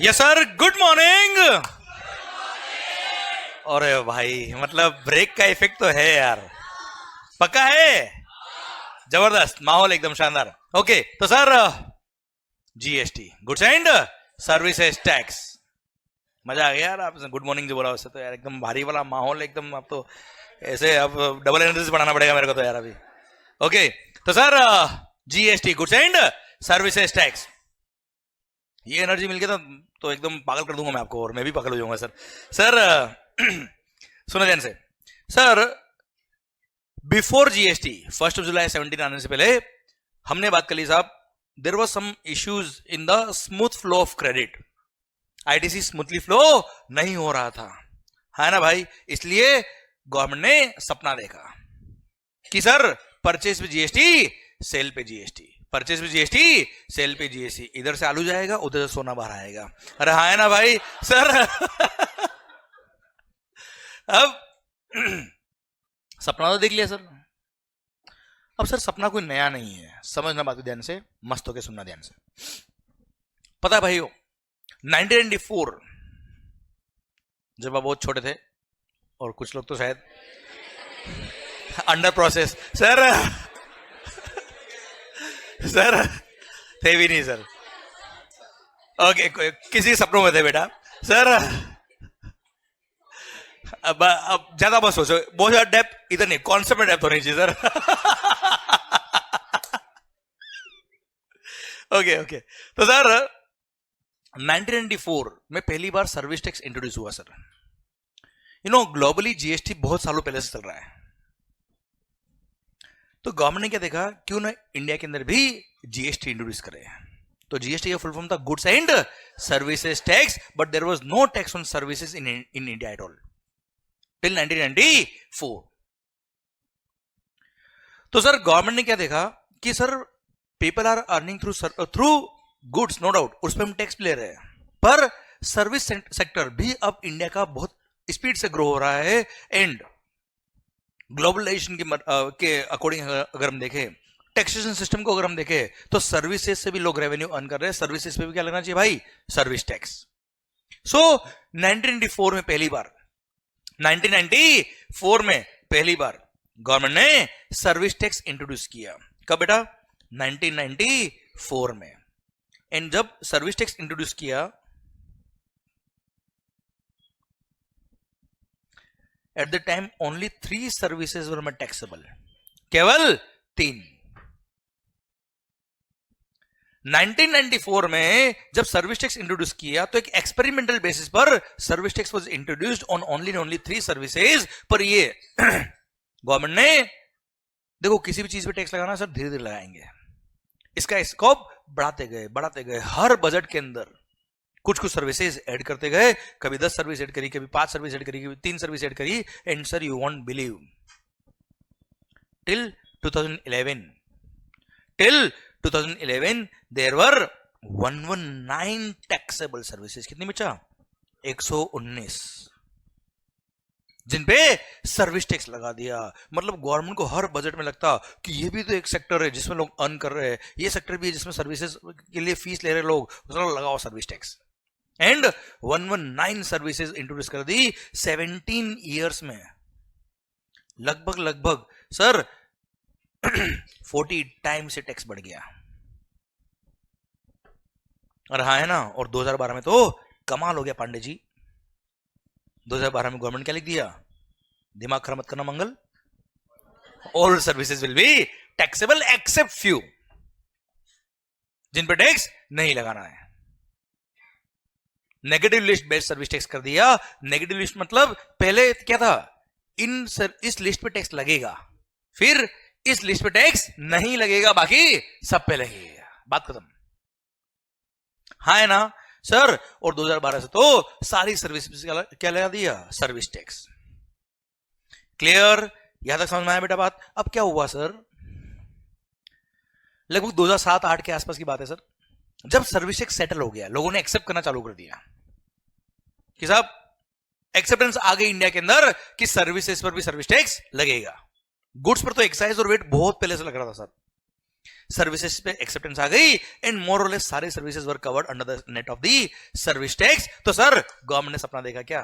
Yes sir, good morning. अरे भाई, मतलब ब्रेक का इफेक्ट तो है यार, पक्का है। जबरदस्त माहौल, एकदम शानदार। ओके तो sir, GST goods and services tax, मजा आ गया यार। आप गुड मॉर्निंग जो बोला उससे तो यार एकदम भारी वाला माहौल, एकदम। अब तो ऐसे अब डबल एनर्जी बढ़ाना पड़ेगा मेरे को तो यार अभी। ओके तो sir, GST goods and services tax, ये एनर्जी मिल गया तो एकदम पागल कर दूंगा मैं आपको, और मैं भी पागल हो जाऊंगा सर। सर सुनो ध्यान से सर, बिफोर जीएसटी 1 जुलाई 17 आने से पहले हमने बात कर ली साहब, there was some issues in the smooth flow of credit. ITC smoothly flow नहीं हो रहा था, है ना भाई। इसलिए गवर्नमेंट ने सपना देखा कि सर परचेज पे जीएसटी, सेल पे जीएसटी, परचेज पे जीएसटी, सेल पे जीएसटी, इधर से आलू जाएगा उधर से सोना बाहर आएगा। अरे हाँ है ना भाई सर। अब सपना तो देख लिया सर। अब सर सपना कोई नया नहीं है, समझना बात ध्यान से, मस्त होके सुनना ध्यान से। पता है भाइयों, 1994 जब आप बहुत छोटे थे, और कुछ लोग तो शायद अंडर प्रोसेस सर, सर थे भी नहीं सर। ओके किसी सपनों में थे बेटा सर। अब ज्यादा मत सोचो, बहुत ज्यादा डेप्थ इधर नहीं, कॉन्सेप्ट में डेप्थ होनी चाहिए सर। ओके ओके तो सर 1994 में पहली बार सर्विस टैक्स इंट्रोड्यूस हुआ sir. You know globally GST बहुत सालों पहले से चल रहा है, तो गवर्नमेंट ने क्या देखा, क्यों ना इंडिया के अंदर भी जीएसटी इंट्रोड्यूस करे। तो जीएसटी का फुल फॉर्म था goods and services tax, but there was no tax on services in India at all till 1994। तो सर गवर्नमेंट ने क्या देखा कि sir people are earning through goods, no doubt, उस पर हम टैक्स ले रहे हैं, पर सर्विस सेक्टर भी अब इंडिया का बहुत स्पीड से ग्रो हो रहा है। एंड ग्लोबलाइजेशन के अकॉर्डिंग अगर हम देखें, टैक्सेशन सिस्टम को अगर हम देखें, तो सर्विसेज से भी लोग रेवेन्यू अर्न कर रहे हैं, सर्विसेज पे भी क्या लगना चाहिए भाई, सर्विस टैक्स। सो 1994 में पहली बार, 1994 में पहली बार गवर्नमेंट ने सर्विस टैक्स इंट्रोड्यूस किया। कब बेटा, 1994 में। एंड जब सर्विस टैक्स इंट्रोड्यूस किया, at the time only 3 services were taxable, केवल 3। 1994 में जब सर्विस टैक्स इंट्रोड्यूस किया, तो एक एक्सपेरिमेंटल बेसिस पर service tax was introduced on only 3 services. पर ये गवर्नमेंट ने देखो, किसी भी चीज पे टैक्स लगाना सर धीरे धीरे लगाएंगे, इसका स्कोप बढ़ाते गए, हर बजट के अंदर कुछ कुछ सर्विसेज ऐड करते गए, कभी 10 सर्विस ऐड करी, कभी 5 सर्विस ऐड करी, कभी 3 सर्विस ऐड करी। And sir you won't believe, till 2011 there were 119 taxable services. कितनी बचा, 119, जिन पे सर्विस टैक्स लगा दिया। मतलब गवर्नमेंट को हर बजट में लगता कि ये भी तो एक सेक्टर है जिसमें लोग अर्न कर रहे हैं, ये सेक्टर भी है जिसमें सर्विसेज के लिए फीस ले रहे लोग, चलो लगाओ service tax. And 119 services introduce कर दी 17 ईयर्स में। लगभग सर 40 टाइम से टैक्स बढ़ गया। और हाँ है ना, और 2012 में तो कमाल हो गया पांडे जी। 2012 में गवर्नमेंट क्या लिख दिया, दिमाग खराब मत करना Mangal, all services will be taxable except few, जिन पर टैक्स नहीं लगाना है। Negative list based service tax कर दिया। नेगेटिव लिस्ट मतलब पहले क्या था, इस लिस्ट पे टैक्स लगेगा, फिर इस लिस्ट पे टैक्स नहीं लगेगा, बाकी सब पे लगेगा, बात खत्म। हाँ है ना सर। और 2012 से तो सारी सर्विस क्या लगा दिया, सर्विस टैक्स। क्लियर, यहां तक समझ में आया बेटा बात। अब क्या हुआ सर, लगभग 2007-8 के आसपास की बात है सर, जब सर्विस टैक्स सेटल हो गया, लोगों ने एक्सेप्ट करना चालू कर दिया कि साहब एक्सेप्टेंस आ गई इंडिया के अंदर कि सर्विसेज पर भी सर्विस टैक्स लगेगा। गुड्स पर तो एक्साइज और वेट बहुत पहले से लग रहा था सर, सर्विसेज पे एक्सेप्टेंस आ गई एंड मोर और लेस सारे services were covered under the net of the service tax. तो सर गवर्नमेंट ने सपना देखा क्या,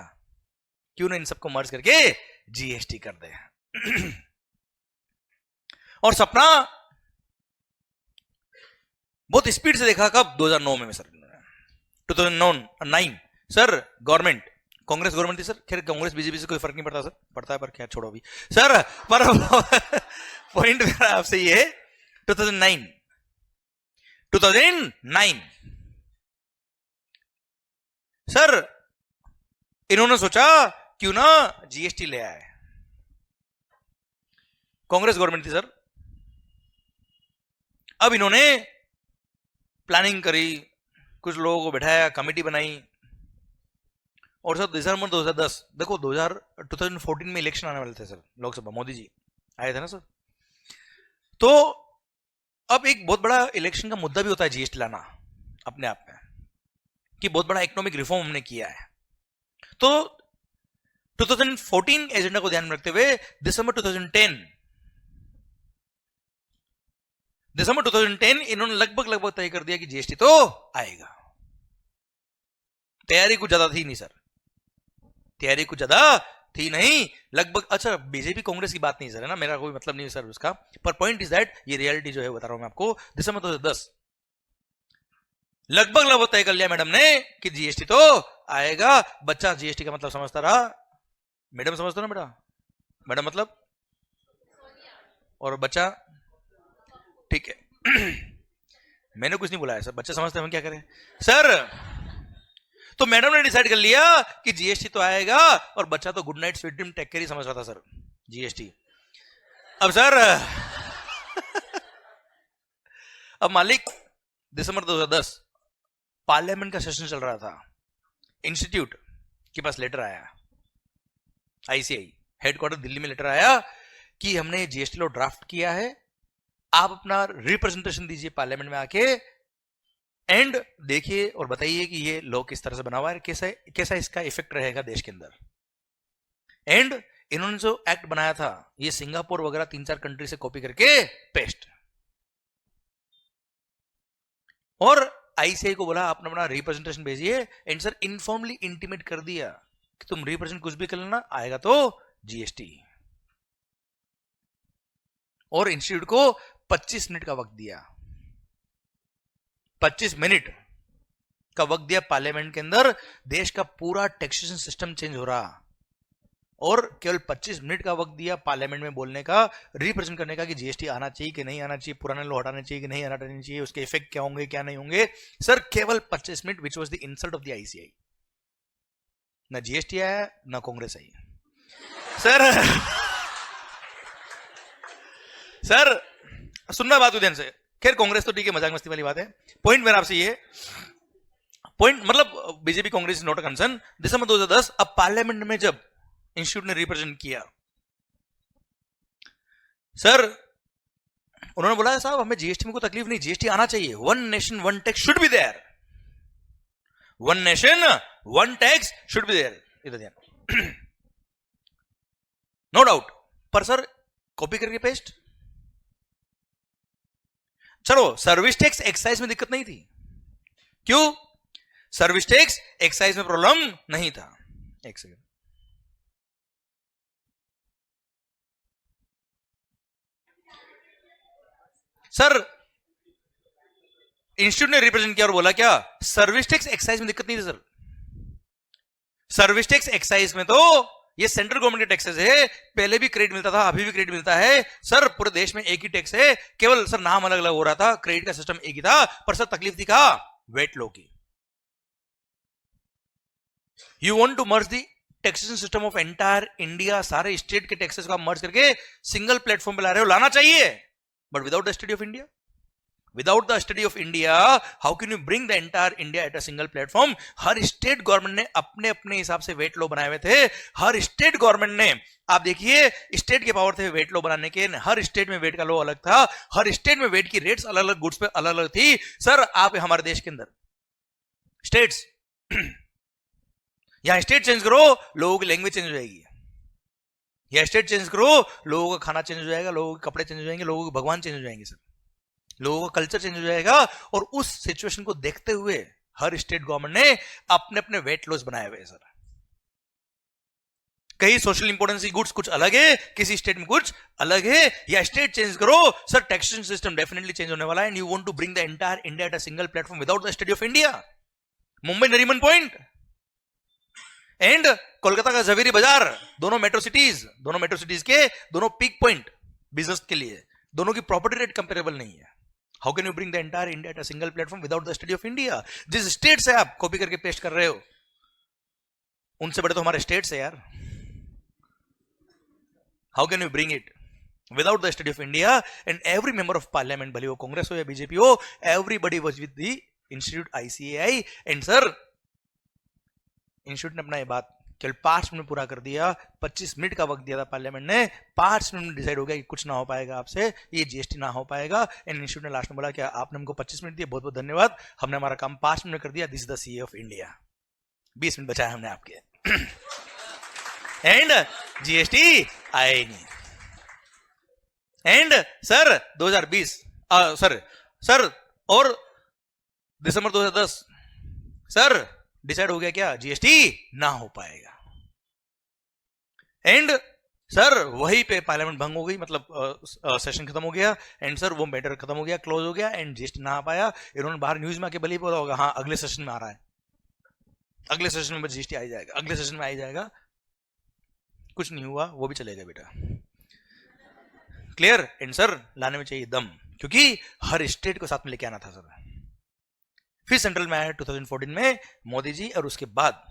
क्यों ना इन सबको मर्ज करके जीएसटी कर दे। और सपना बहुत स्पीड से देखा कब, 2009 में sir, 2009 sir government, Congress government थी सर, खैर कांग्रेस बीजेपी से कोई फर्क नहीं पड़ता सर, पड़ता है पर क्या, छोड़ो अभी सर। पर पॉइंट मेरा आपसे ये है 2009 सर इन्होंने सोचा क्यों ना जीएसटी ले आए, कांग्रेस गवर्नमेंट थी सर। अब इन्होंने प्लानिंग करी, कुछ लोगों को बैठाया, कमेटी बनाई, और सर दिसंबर 2010, देखो 2014 में इलेक्शन आने वाले थे सर, लोकसभा, मोदी जी आए थे ना सर। तो अब एक बहुत बड़ा इलेक्शन का मुद्दा भी होता है जीएसटी लाना अपने आप में, कि बहुत बड़ा इकोनॉमिक रिफॉर्म हमने किया है। तो 2014 एजेंडा को ध्यान में रखते हुए दिसंबर 2010 इन्होंने लगभग तय कर दिया कि जीएसटी तो आएगा। तैयारी कुछ ज्यादा थी नहीं सर, तैयारी कुछ ज्यादा थी नहीं, लगभग। अच्छा बीजेपी कांग्रेस की बात नहीं सर, है ना, मेरा कोई मतलब नहीं सर उसका, पर पॉइंट इज दैट ये रियलिटी जो है बता रहा हूं मैं आपको। दिसंबर 2010 लगभग तय कर लिया मैडम ने कि जीएसटी तो आएगा। बच्चा जीएसटी का मतलब समझता रहा, मैडम समझते ना बेटा, मैडम मतलब, और बच्चा ठीक है। मैंने कुछ नहीं बोला है सर, बच्चे समझते हैं, हम क्या करें सर। तो मैडम ने डिसाइड कर लिया कि जीएसटी तो आएगा, और बच्चा तो good night sweet dream take care ही समझ रहा था सर जीएसटी। अब सर अब मालिक दिसंबर 2010 पार्लियामेंट का सेशन चल रहा था, इंस्टीट्यूट के पास लेटर आया, आईसीआई हेडक्वार्टर दिल्ली में लेटर आया कि हमने जीएसटी लॉ ड्राफ्ट किया है, आप अपना रिप्रेजेंटेशन दीजिए पार्लियामेंट में आके, एंड देखिए और बताइए कि ये लॉ किस तरह से बना हुआ है, कैसा इसका इफेक्ट रहेगा देश के अंदर। एंड इन्होंने जो एक्ट बनाया था ये सिंगापुर वगैरह 3-4 कंट्री से कॉपी करके पेस्ट, और आईसीआई को बोला अपना अपना रिप्रेजेंटेशन भेजिए, एंड सर इनफॉर्मली इंटीमेट कर दिया कि तुम रिप्रेजेंट कुछ भी कर लेना, आएगा तो जीएसटी। और इंस्टीट्यूट को 25 मिनट का वक्त दिया, 25 मिनट का वक्त दिया पार्लियामेंट के अंदर। देश का पूरा टैक्सेशन सिस्टम चेंज हो रहा, और केवल 25 मिनट का वक्त दिया पार्लियामेंट में बोलने का, रिप्रेजेंट करने का कि जीएसटी आना चाहिए कि नहीं आना चाहिए, पुराने लॉ हटाने चाहिए कि नहीं हटाने चाहिए, उसके इफेक्ट क्या होंगे क्या नहीं होंगे। सर केवल 25 minute, which was the insult of the ICI. ना जीएसटी आया ना कांग्रेस आई सर। सर सुनना बात ध्यान से, खैर कांग्रेस तो ठीक है, मजाक मस्ती वाली बात है। पॉइंट मेरा आपसे ये पॉइंट, मतलब BJP Congress is not a concern. दिसंबर 2010 अब पार्लियामेंट में जब इंस्टीट्यूट ने रिप्रेजेंट किया, सर उन्होंने बोला साहब हमें जीएसटी में कोई तकलीफ नहीं, जीएसटी आना चाहिए, 1 nation 1 tax should be there, 1 nation 1 tax should be there, इधर ध्यान, नो डाउट। पर सर कॉपी करके पेस्ट, चलो सर्विस टैक्स एक्साइज में दिक्कत नहीं थी, क्यों, सर्विस टैक्स एक्साइज में प्रॉब्लम नहीं था। एक सेकंड, सर इंस्टीट्यूट ने रिप्रेजेंट किया और बोला क्या, सर्विस टैक्स एक्साइज में दिक्कत नहीं थी सर, सर्विस टैक्स एक्साइज में तो ये सेंट्रल गवर्नमेंट के टैक्सेस है, पहले भी क्रेडिट मिलता था, अभी भी क्रेडिट मिलता है सर, पूरे देश में एक ही टैक्स है, केवल सर नाम अलग अलग हो रहा था, क्रेडिट का सिस्टम एक ही था। पर सर तकलीफ थी कहां, वेट लॉ की। You want to merge the taxation system of entire India, सारे स्टेट के टैक्सेस को आप मर्ज करके सिंगल प्लेटफॉर्म पे ला रहे हो, लाना चाहिए, but without the study of India, without the study of India how can you bring the entire India at a single platform. Her state government ने अपने अपने हिसाब से वेट लॉ बनाए हुए थे, हर स्टेट गवर्नमेंट ने, आप देखिए स्टेट के पावर थे वेट लॉ बनाने के, हर स्टेट में वेट का लॉ अलग था, हर स्टेट में वेट की रेट्स अलग अलग, गुड्स पे अलग अलग थी। सर आप हमारे देश के अंदर स्टेट्स, यहां स्टेट चेंज करो लोगों की लैंग्वेज चेंज हो जाएगी, या स्टेट चेंज करो लोगों का खाना चेंज हो जाएगा, लोगों के कपड़े चेंज हो जाएंगे, लोगों के भगवान चेंज हो जाएंगे सर। लोगों का कल्चर चेंज हो जाएगा, और उस सिचुएशन को देखते हुए हर स्टेट गवर्नमेंट ने अपने अपने वेट लॉस बनाए हुए हैं सर। कई सोशल इंपोर्टेंस गुड्स कुछ अलग है, किसी स्टेट में कुछ अलग है, या स्टेट चेंज करो sir, taxation system definitely change होने वाला है। And you want to bring the entire India at a single platform without the study of India. Mumbai Nariman point and Kolkata का जवेरी बाजार, दोनों मेट्रो सिटीज के दोनों पीक पॉइंट बिजनेस के लिए, दोनों की प्रॉपर्टी रेट कंपेरेबल नहीं है। How can you bring the entire India at a single platform without the study of India? जिस स्टेट से आप कॉपी करके पेस्ट कर रहे हो, उनसे बड़े तो हमारे स्टेट्स है यार। How can you bring it without the study of India? And every member of parliament, भले वो कांग्रेस हो या बीजेपी हो, everybody was with the institute ICAI। And sir institute ने अपना ये बात केवल 5 मिनट में पूरा कर दिया। 25 मिनट का वक्त दिया था पार्लियामेंट ने, 5 मिनट में डिसाइड हो गया कि कुछ ना हो पाएगा आपसे, ये GST ना हो पाएगा। एंड इंस्टीट्यूट ने लास्ट में बोला कि आपने हमको 25 मिनट दिए, बहुत बहुत धन्यवाद, हमने हमारा काम 5 मिनट कर दिया, this is the CA of India. 20 minute बचाया हमने आपके। एंड GST आए नहीं। एंड सर 2020 सर और दिसंबर 2010 सर डिसाइड हो गया क्या? GST ना हो पाएगा। एंड सर वहीं पे पार्लियामेंट भंग हो गई, मतलब सेशन खत्म हो गया। एंड सर वो मैटर खत्म हो गया, क्लोज हो गया, एंड GST ना आ पाया। इन्होंने बाहर न्यूज में आके भले बोला होगा हाँ अगले सेशन में आ रहा है, अगले सेशन में GST आ जाएगा, अगले सेशन में आ जाएगा। कुछ नहीं हुआ, वो भी चलेगा बेटा। क्लियर? एंड सर लाने में चाहिए दम, क्योंकि हर स्टेट को साथ में लेके आना था सर। फिर सेंट्रल में आया 2014 में मोदी जी, और उसके बाद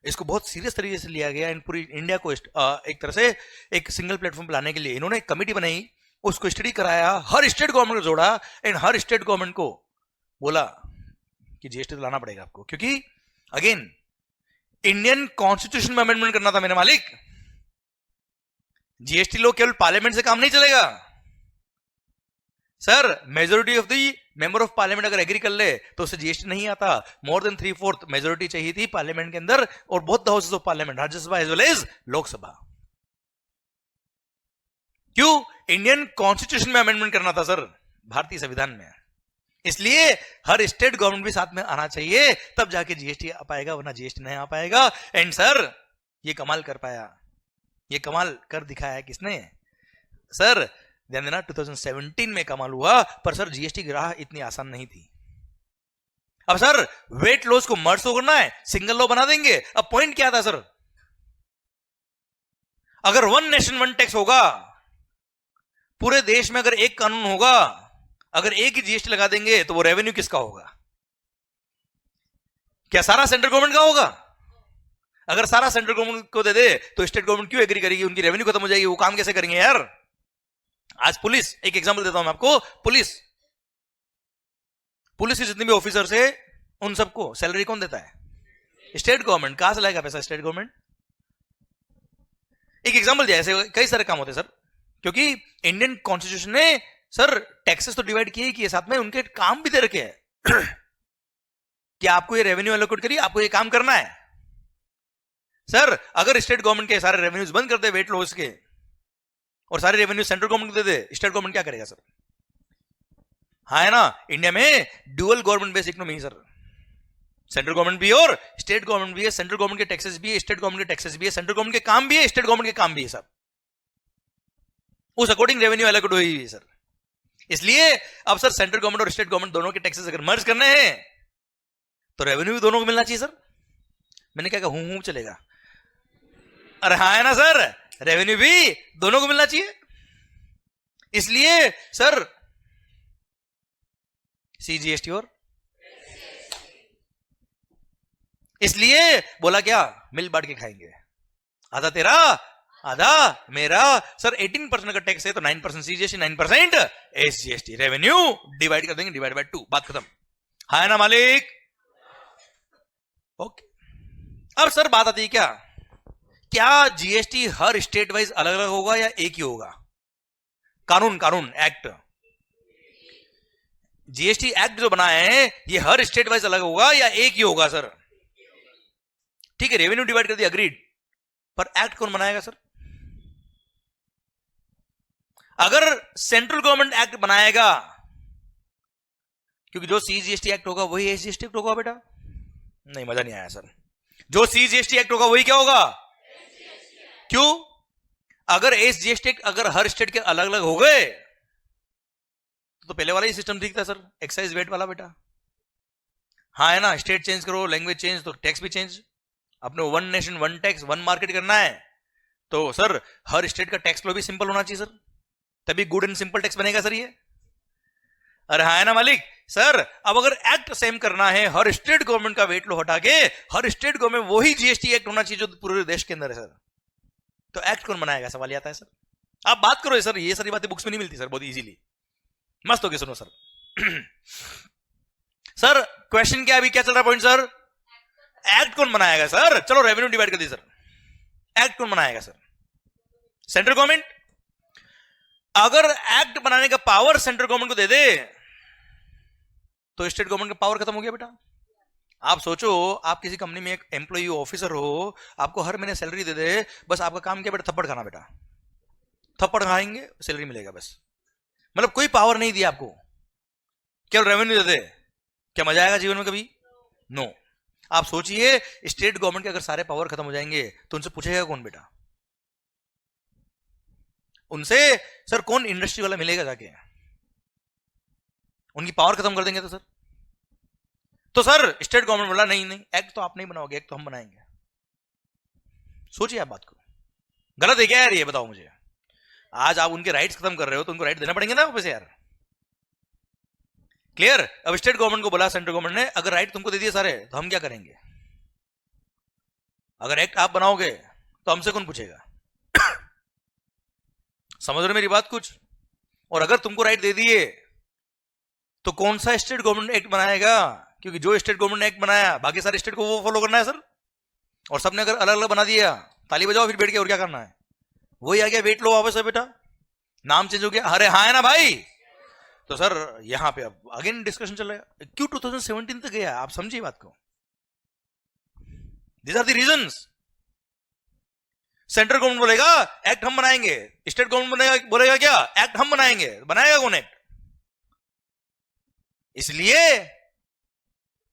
इसको बहुत सीरियस तरीके से लिया गया। एंड पूरी इंडिया को एक तरह से एक सिंगल प्लेटफॉर्म पर लाने के लिए इन्होंने एक कमेटी बनाई, उसको स्टडी कराया, हर स्टेट गवर्नमेंट को जोड़ा, एंड हर स्टेट गवर्नमेंट को बोला कि GST तो लाना पड़ेगा आपको, क्योंकि अगेन इंडियन कॉन्स्टिट्यूशन में अमेंडमेंट करना था मेरे मालिक। GST लो केवल पार्लियामेंट से काम नहीं चलेगा sir. Majority of the member of parliament अगर एग्री कर ले तो उससे GST नहीं आता। मोर देन 3/4 मेजोरिटी चाहिए थी पार्लियामेंट के अंदर, और both the houses of parliament, Rajya Sabha as well as Lok Sabha. क्यों? इंडियन कॉन्स्टिट्यूशन में अमेंडमेंट करना था सर, भारतीय संविधान में। इसलिए हर स्टेट गवर्नमेंट भी साथ में आना चाहिए, तब जाके GST आ पाएगा, वरना GST नहीं आ पाएगा। एंड सर ये कमाल कर पाया, ये कमाल कर दिखाया किसने? सर ध्यान देना 2017 में कमाल हुआ, पर सर GST की राह इतनी आसान नहीं थी। अब सर वेट लॉस को मर्ज तो करना है, सिंगल लॉ बना देंगे। अब पॉइंट क्या था सर? अगर 1 नेशन 1 टैक्स होगा, पूरे देश में अगर एक कानून होगा, अगर एक ही GST लगा देंगे, तो वो रेवेन्यू किसका होगा? क्या सारा सेंट्रल गवर्नमेंट का होगा? अगर सारा सेंट्रल गवर्नमेंट को दे दे तो स्टेट गवर्नमेंट क्यों एग्री करेगी? उनकी रेवेन्यू खत्म हो जाएगी, वो काम कैसे करेंगे यार? आज पुलिस, एक एग्जांपल देता हूं मैं आपको, पुलिस के जितने भी ऑफिसर्स है उन सबको सैलरी कौन देता है? State government. कहां से लाएगा पैसा? State government. एक एग्जांपल दिया, ऐसे कई सारे काम होते हैं सर, क्योंकि इंडियन कॉन्स्टिट्यूशन ने सर टैक्सेस तो डिवाइड किए ही साथ में उनके काम भी दे रखे हैं कि आपको ये रेवेन्यू एलोकेट करिए, आपको ये काम करना है। सर अगर स्टेट गवर्नमेंट के सारे रेवेन्यूज बंद कर दे वेट लॉस के, और सारे रेवेन्यू सेंट्रल गवर्नमेंट को दे दे, स्टेट गवर्नमेंट क्या करेगा सर? हाँ है ना, इंडिया में dual government base economy sir, central government भी और स्टेट गवर्नमेंट भी है, सेंट्रल गवर्नमेंट के टैक्सेस भी है, स्टेट गवर्नमेंट के टैक्सेस भी है, सेंट्रल गवर्नमेंट के काम भी है, स्टेट गवर्नमेंट के काम भी है सर। उस अकॉर्डिंग रेवेन्यू एलोकेट हुई है सर। इसलिए अब सर सेंट्रल गवर्नमेंट और स्टेट गवर्नमेंट दोनों के टैक्सेस अगर मर्ज करने हैं तो रेवेन्यू भी दोनों को मिलना चाहिए सर। मैंने क्या कहा, हूं चलेगा? अरे हाँ है ना सर, रेवेन्यू भी दोनों को मिलना चाहिए। इसलिए सर CGST और इसलिए बोला क्या, मिल बांट के खाएंगे, आधा तेरा आधा मेरा। सर 18% का टैक्स है तो 9% CGST, 9% SGST, रेवेन्यू डिवाइड कर देंगे, डिवाइड बाय 2, बात खत्म। है ना मालिक? ओके। अब सर बात आती है क्या GST हर स्टेट वाइज अलग अलग होगा या एक ही होगा? कानून एक्ट, GST एक्ट जो बनाए हैं ये हर स्टेट वाइज अलग होगा या एक ही होगा सर? ठीक है, रेवेन्यू डिवाइड कर दिया, अग्रीड, पर एक्ट कौन बनाएगा सर? अगर सेंट्रल गवर्नमेंट एक्ट बनाएगा क्योंकि जो सीजीएसटी एक्ट होगा वही एसजीएसटी एक्ट होगा बेटा। नहीं, मजा नहीं आया सर। जो सीजीएसटी एक्ट होगा वही क्या होगा? क्यों? अगर एसजीएसटी एक्ट अगर हर स्टेट के अलग अलग हो गए तो पहले वाला ही सिस्टम ठीक था सर, एक्साइज वेट वाला बेटा। हाँ है ना, स्टेट चेंज करो, लैंग्वेज चेंज, तो टैक्स भी चेंज। अपने one nation one tax one market करना है तो सर हर स्टेट का टैक्स लो भी सिंपल होना चाहिए सर, तभी गुड एंड सिंपल टैक्स बनेगा सर ये। अरे हाँ है ना मालिक। सर अब अगर एक्ट सेम करना है, हर स्टेट गवर्नमेंट का वेट लो हटा के हर स्टेट गवर्नमेंट वही जीएसटी एक्ट होना चाहिए जो पूरे देश के अंदर है सर, तो एक्ट कौन बनाएगा? सवाल आता है सर। आप बात करो सर, ये सारी बातें बुक्स में नहीं मिलती सर, बहुत इजीली। मस्त हो गया, सुनो सर। सर क्वेश्चन क्या, अभी क्या चल रहा पॉइंट सर? एक्ट कौन बनाएगा सर? चलो रेवेन्यू डिवाइड कर दी सर, एक्ट कौन बनाएगा सर? Central government. अगर एक्ट बनाने का पावर सेंट्रल गवर्नमेंट को दे दे तो स्टेट गवर्नमेंट का पावर खत्म हो गया बेटा। आप सोचो, आप किसी कंपनी में एक एम्प्लॉय ऑफिसर हो, आपको हर महीने सैलरी दे दे, बस आपका काम क्या बेटा? थप्पड़ खाना बेटा, थप्पड़ खाएंगे सैलरी मिलेगा बस। मतलब कोई पावर नहीं दिया आपको, केवल रेवेन्यू दे दे। क्या मजा आएगा जीवन में कभी? नो। आप सोचिए स्टेट गवर्नमेंट के अगर सारे पावर खत्म हो जाएंगे तो उनसे पूछेगा कौन बेटा? उनसे सर कौन इंडस्ट्री वाला मिलेगा जाके? उनकी पावर खत्म कर देंगे तो सर स्टेट गवर्नमेंट बोला नहीं नहीं, एक्ट तो आप नहीं बनाओगे, एक्ट तो हम बनाएंगे। सोचिए आप बात को, गलत है क्या यार ये? बताओ मुझे। आज आप उनके राइट्स खत्म कर रहे हो तो उनको राइट देना पड़ेंगे ना वापस यार। क्लियर? अब स्टेट गवर्नमेंट को बोला सेंट्रल गवर्नमेंट ने, अगर राइट तुमको दे दिए सारे तो हम क्या करेंगे? अगर एक्ट आप बनाओगे तो हमसे कौन पूछेगा? समझ रहे मेरी बात कुछ? और अगर तुमको राइट दे दिए तो कौन सा स्टेट गवर्नमेंट एक्ट बनाएगा? क्योंकि जो स्टेट गवर्नमेंट ने एक्ट बनाया बाकी सारे स्टेट को वो फॉलो करना है सर। और सबने अगर अलग अलग बना दिया, ताली बजाओ फिर बैठ के, और क्या करना है? वही आ गया, वेट लो वापस है बेटा, नाम चेंज हो गया। अरे हाँ है ना भाई। तो सर यहां पे अब अगेन डिस्कशन चल रहा है, क्यों 2017 तक गया? आप समझिए बात को। These are the reasons. Central government बोलेगा एक्ट हम बनाएंगे, स्टेट गवर्नमेंट बोलेगा क्या? एक्ट हम बनाएंगे। बनाएगा कौन एक्ट? इसलिए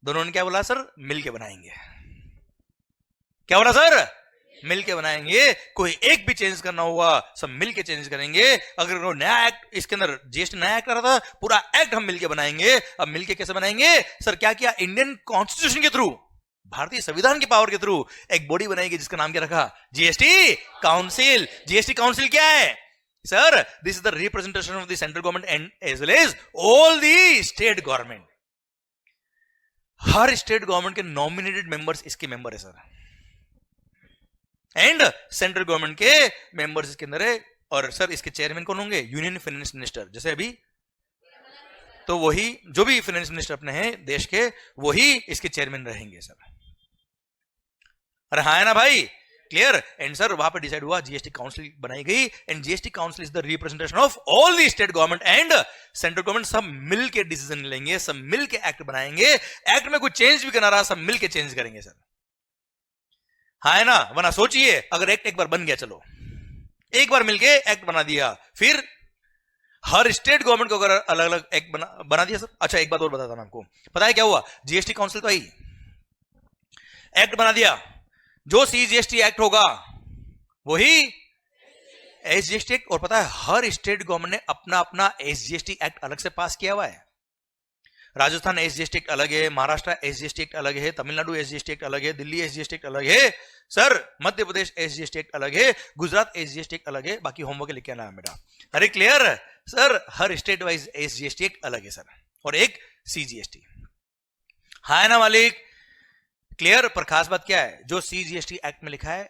दोनों ने क्या बोला सर? मिलके बनाएंगे। क्या बोला सर? मिलके बनाएंगे। कोई एक भी चेंज करना हुआ सब मिलके चेंज करेंगे। अगर वो नया एक्ट, इसके अंदर जीएसटी नया एक्ट आ रहा था, पूरा एक्ट हम मिलके बनाएंगे। अब मिलके कैसे बनाएंगे सर? क्या किया? इंडियन कॉन्स्टिट्यूशन के थ्रू, भारतीय संविधान की पावर के थ्रू एक बॉडी बनाएगी जिसका नाम क्या रखा? GST council. जीएसटी काउंसिल क्या है sir? This is the representation of the central government and as well as all the state government. हर स्टेट गवर्नमेंट के नॉमिनेटेड मेंबर्स इसके मेंबर है सर, एंड सेंट्रल गवर्नमेंट के मेंबर्स इसके अंदर है। और सर इसके चेयरमैन कौन होंगे? Union finance minister. जैसे अभी तो वही जो भी फाइनेंस मिनिस्टर अपने हैं देश के, वही इसके चेयरमैन रहेंगे सर। अरे हाँ है ना भाई। क्लियर? एंड सर वहां पर डिसाइड हुआ, जीएसटी काउंसिल बनाई गई, and GST council is the representation of all the state government and central government. सब मिल के डिसीजन लेंगे, सब मिल के एक्ट बनाएंगे। एक्ट में कुछ चेंज भी करना रहा सब मिल के चेंज करेंगे सर। हाँ है ना? वरना सोचिए अगर एक्ट एक बार बन गया, चलो एक बार मिलके एक्ट बना दिया, फिर हर स्टेट गवर्नमेंट को अगर अलग अलग एक्ट बना दिया सर। अच्छा एक बात और बताता हूं आपको, पता है क्या हुआ? जीएसटी काउंसिल तो आई, एक्ट बना दिया, जो सीजीएसटी एक्ट होगा वही एसजीएसटी एक्ट। और पता है हर स्टेट गवर्नमेंट ने अपना अपना एसजीएसटी एक्ट अलग से पास किया हुआ है। राजस्थान एसजीएसटी एक्ट अलग है, महाराष्ट्र एसजीएसटी एक्ट अलग है, तमिलनाडु एसजीएसटी एक्ट अलग है, दिल्ली एसजीएसटी एक्ट अलग है sir, Madhya Pradesh SGST act अलग है, गुजरात एसजीएसटी एक्ट अलग है। बाकी होमवर्क लिख के आना है बेटा। अरे क्लियर सर? हर स्टेट वाइज एसजीएसटी एक्ट अलग है सर, और एक सीजीएसटी। हाँ है ना मालिक? क्लियर? पर खास बात क्या है? जो सीजीएसटी एक्ट में लिखा है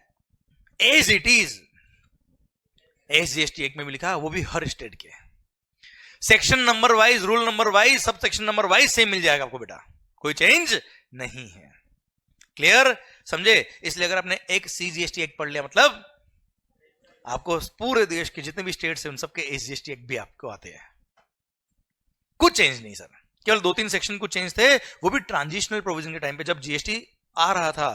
as it is SGST act में भी लिखा है, वो भी हर स्टेट के section number wise, rule number wise, sub section number wise same मिल जाएगा आपको बेटा, कोई चेंज नहीं है। क्लियर? समझे? इसलिए अगर आपने एक सीजीएसटी एक्ट पढ़ लिया मतलब आपको पूरे देश के जितने भी स्टेट्स हैं उन सबके एसजीएसटी एक्ट भी आपको आते हैं। कुछ चेंज नहीं सर, केवल 2-3 सेक्शन कुछ चेंज थे, वो भी ट्रांजिशनल प्रोविजन के टाइम पे जब जीएसटी आ रहा था।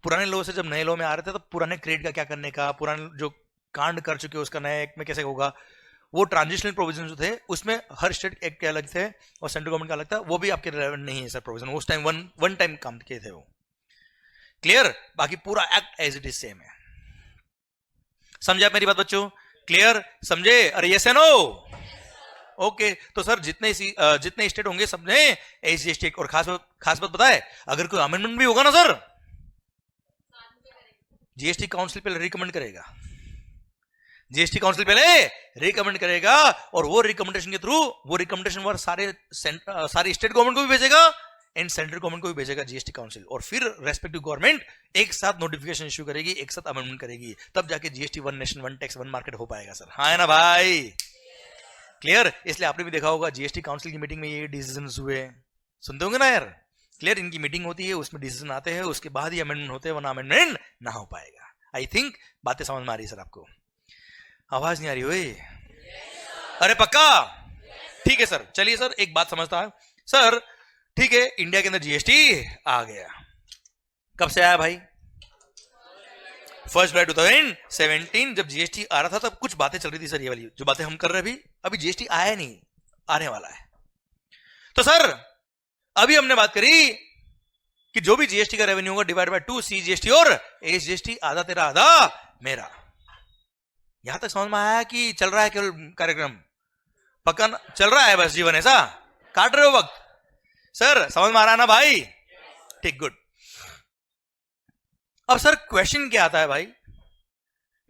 पुराने लॉ से जब नए लॉ में आ रहे थे तो पुराने क्रेडिट का क्या करने का, पुराने जो कांड कर चुके उसका नए एक्ट में कैसे होगा, वो ट्रांजिशनल प्रोविजन जो थे उसमें हर स्टेट एक्ट के अलग थे और सेंट्रल गवर्नमेंट का अलग था, वो भी आपके रिलेवेंट नहीं है सर प्रोविजन, उस टाइम वन टाइम काम किए थे वो। क्लियर? बाकी पूरा act as it is same है। समझे आप मेरी बात बच्चों? क्लियर? समझे? अरे यस या नो? ओके। तो सर जितने स्टेट होंगे सबने एसजीएसटी और खास बात बताए, अगर कोई अमेंडमेंट भी होगा ना सर, जीएसटी काउंसिल पहले रिकमेंड करेगा, जीएसटी काउंसिल पहले रिकमेंड करेगा और वो रिकमेंडेशन के थ्रू वो रिकमेंडेशन वर्क सारे स्टेट गवर्नमेंट को भी भेजेगा एंड सेंट्रल गवर्नमेंट को भी भेजेगा जीएसटी काउंसिल, और फिर रेस्पेक्टिव गवर्नमेंट एक साथ नोटिफिकेशन इश्यू करेगी, एक साथ अमेंडमेंट करेगी, तब जाके GST one nation one tax one market हो पाएगा सर। हाँ है ना भाई? क्लियर? इसलिए आपने भी देखा होगा जीएसटी काउंसिल की मीटिंग में ये डिसीजन हुए, सुनते होंगे ना यार? क्लियर? इनकी मीटिंग होती है, उसमें डिसीजन आते हैं, उसके बाद ही अमेंडमेंट होते हैं, वरना अमेंडमेंट ना हो पाएगा। आई थिंक बातें समझ में आ रही है सर आपको? आवाज नहीं आ रही हुई? अरे पक्का? ठीक है सर। चलिए सर एक बात समझता है सर, ठीक है इंडिया के अंदर जीएसटी आ गया, कब से आया भाई? 1 जुलाई 2017 जब जीएसटी आ रहा था तब कुछ बातें चल रही थी सर, ये वाली जो बातें हम कर रहे हैं अभी जीएसटी आया नहीं, आने वाला है। तो सर अभी हमने बात करी कि जो भी जीएसटी का रेवेन्यू होगा डिवाइड बाय 2 सीजीएसटी और एसजीएसटी, आधा तेरा आधा मेरा। यहां तक समझ में आया कि चल रहा है केवल कार्यक्रम? पक्का चल रहा है बस जीवन ऐसा? काट रहे हो वक्त? सर समझ में आ रहा है ना भाई? ठीक, गुड। अब सर क्वेश्चन क्या आता है भाई,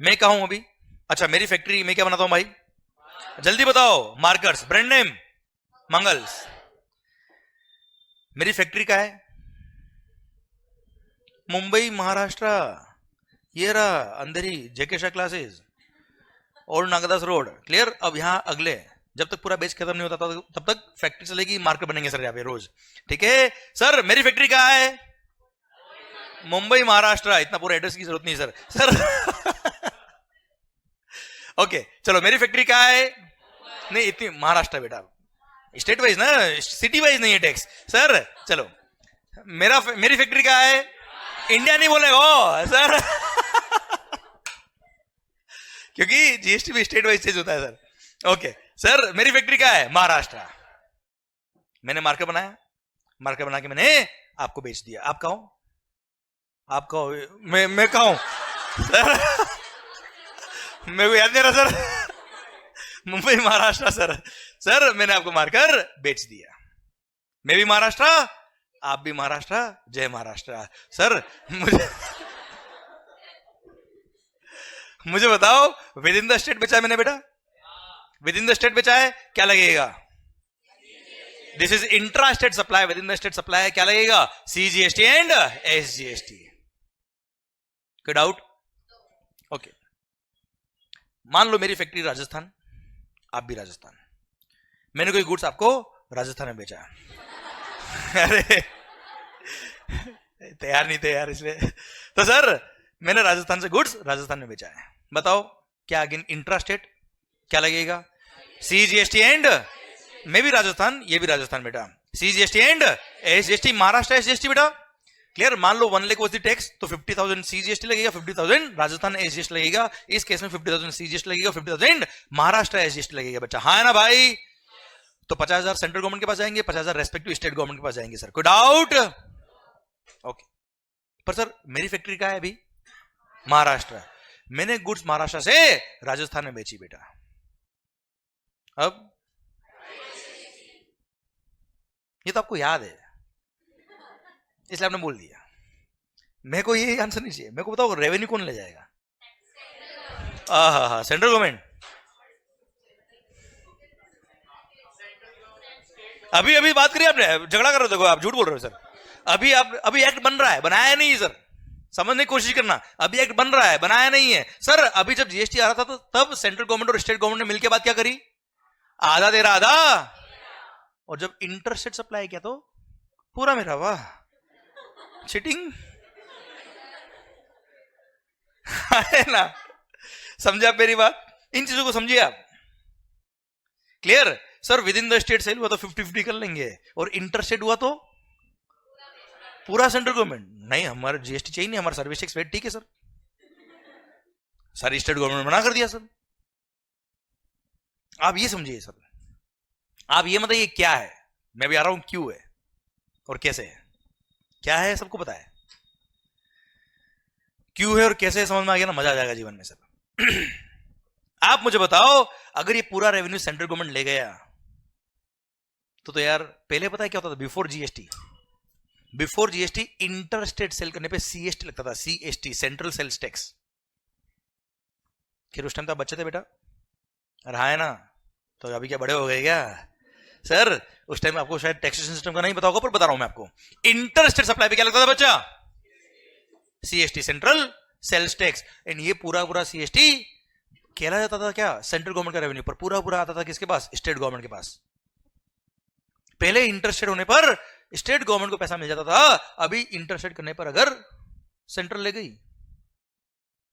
मैं कहूं अभी, अच्छा मेरी फैक्ट्री में क्या बनाता हूं भाई? जल्दी बताओ। Markers, brand name Mangal's. मेरी फैक्ट्री का है मुंबई महाराष्ट्र, ये रहा अंधेरी जेके शाह क्लासेस और नागदास रोड। क्लियर? अब यहां अगले जब तक पूरा बेच खत्म नहीं होता तब तक फैक्ट्री चलेगी, मार्केट बनेंगे सर यहाँ पे रोज। ठीक है सर? मेरी फैक्ट्री कहाँ है? मुंबई महाराष्ट्र। इतना पूरा एड्रेस की जरूरत नहीं सर। सर ओके चलो, मेरी फैक्ट्री कहाँ है? नहीं इतनी महाराष्ट्र बेटा, स्टेट वाइज ना, सिटी वाइज नहीं है टैक्स सर। चलो मेरी फैक्ट्री कहाँ है? इंडिया नहीं बोलेगा सर क्योंकि जीएसटी भी स्टेट वाइज चेंज होता है सर। ओके सर मेरी फैक्ट्री क्या है? महाराष्ट्र। मैंने मार्कर बनाया, मार्कर बना के मैंने आपको बेच दिया। आप कहो, आप कहो, मैं कहूं सर मेरे को याद नहीं रहा sir Mumbai Maharashtra sir. Sir मैंने आपको मार्कर बेच दिया, मैं भी महाराष्ट्र, आप भी महाराष्ट्र, जय महाराष्ट्र। सर मुझे बताओ विद इन द स्टेट बेचा है मैंने बेटा? विद इन द स्टेट बेचा है, क्या लगेगा? This is intra state supply, with in the state supply है, क्या लगेगा? CGST and SGST. कोई डाउट? ओके मान लो मेरी फैक्ट्री राजस्थान, आप भी राजस्थान, मैंने कोई गुड्स आपको राजस्थान में बेचा अरे तैयार नहीं थे यार इसलिए। तो सर मैंने राजस्थान से गुड्स राजस्थान में बेचा है, बताओ क्या अगेन इंट्रा स्टेट क्या लगेगा? सीजीएसटी एंड, मैं भी राजस्थान, ये भी राजस्थान बेटा, CGST and SGST, Maharashtra SGST बेटा। क्लियर? मान लो 1 लाख वॉज द टैक्स, तो 50,000 सीजीएसटी लगेगा, 50,000 राजस्थान एसजीएसटी लगेगा। इस केस में 50,000 सीजीएसटी लगेगा, 50,000 महाराष्ट्र एसजीएसटी लगेगा बच्चा। हाँ है ना भाई? तो 50,000 सेंट्रल गवर्नमेंट के पास जाएंगे, 50,000 रेस्पेक्टिव स्टेट गवर्नमेंट के पास जाएंगे सर। कोई डाउट? ओके पर सर मेरी फैक्ट्री का है अभी महाराष्ट्र, मैंने गुड्स महाराष्ट्र से राजस्थान में बेची बेटा। अब ये तो आपको याद है इसलिए आपने बोल दिया, मेरे को ये आंसर नहीं चाहिए। मेरे को बताओ रेवेन्यू कौन ले जाएगा? हाँ सेंट्रल गवर्नमेंट। अभी अभी बात करिए आपने, झगड़ा कर रहे हो, देखो आप झूठ बोल रहे हो सर। अभी एक्ट बन रहा है, बनाया नहीं सर, समझने की कोशिश करना। अभी एक्ट बन रहा है, बनाया नहीं है सर। अभी जब जीएसटी आ रहा था तो तब सेंट्रल गवर्नमेंट और स्टेट गवर्नमेंट ने मिलकर बात क्या करी? आधा तेरा आधा, और जब इंटरस्टेट सप्लाई किया तो पूरा मेरा। वाह चिटिंग है ना? समझे आप मेरी बात? इन चीजों को समझिए आप। Clear? Sir within the state sale हुआ तो 50-50 कर लेंगे, और इंटरस्टेट हुआ तो पूरा सेंट्रल गवर्नमेंट। नहीं हमारा जीएसटी चाहिए नहीं, हमारा सर्विस टैक्स वेट ठीक है सर, सारी स्टेट गवर्नमेंट मना कर दिया सर। आप ये समझिए सर, आप ये मतलब ये क्या है, मैं भी आ रहा हूं क्यों है और कैसे है, क्या है सबको पता है, क्यों है और कैसे है समझ में आ गया ना, मजा आ जाएगा जीवन में सर। आप मुझे बताओ, अगर ये पूरा रेवेन्यू सेंट्रल गवर्नमेंट ले गया तो यार पहले पता है क्या होता था, before GST inter state sale करने पे सीएसटी लगता था, सीएसटी सेंट्रल सेल्स टैक्स। फिर उस टाइम तो आप बच्चे थे बेटा, रहा है ना, तो अभी क्या बड़े हो गए क्या सर, उस टाइम आपको शायद टैक्सेशन सिस्टम का नहीं पता होगा, पर बता रहा हूं मैं आपको, इंटर स्टेट सप्लाई पे क्या लगता था बच्चा, CST central sales tax. And ये पूरा सीएसटी खेला जाता था क्या, सेंट्रल गवर्नमेंट का रेवेन्यू पर पूरा आता था किसके पास, स्टेट गवर्नमेंट के पास। पहले इंटरस्टेट होने पर स्टेट गवर्नमेंट को पैसा मिल जाता था, अभी इंटरस्टेट करने पर अगर सेंट्रल ले गई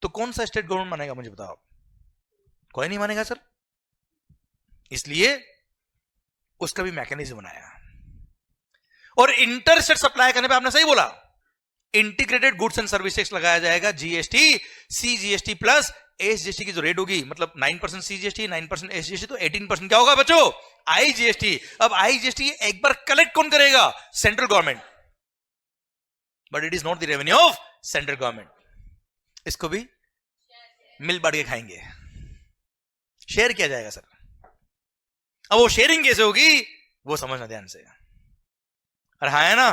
तो कौन सा स्टेट गवर्नमेंट मानेगा, मुझे बताओ, कोई नहीं मानेगा सर। इसलिए उसका भी मैकेनिज्म बनाया। और इंटरस्टेट सप्लाई करने पे आपने सही बोला, integrated goods and service tax लगाया जाएगा, जीएसटी, सीजीएसटी प्लस एसजीएसटी की जो रेट होगी, मतलब 9% सीजीएसटी 9% एसजीएसटी, तो 18% क्या होगा बच्चों, आईजीएसटी। अब आईजीएसटी एक बार कलेक्ट कौन करेगा, central government, but it is not the revenue of central government. इसको भी मिल बांट के खाएंगे, शेयर किया जाएगा सर। अब वो शेयरिंग कैसे होगी वो समझना ध्यान से। अरे हाँ है ना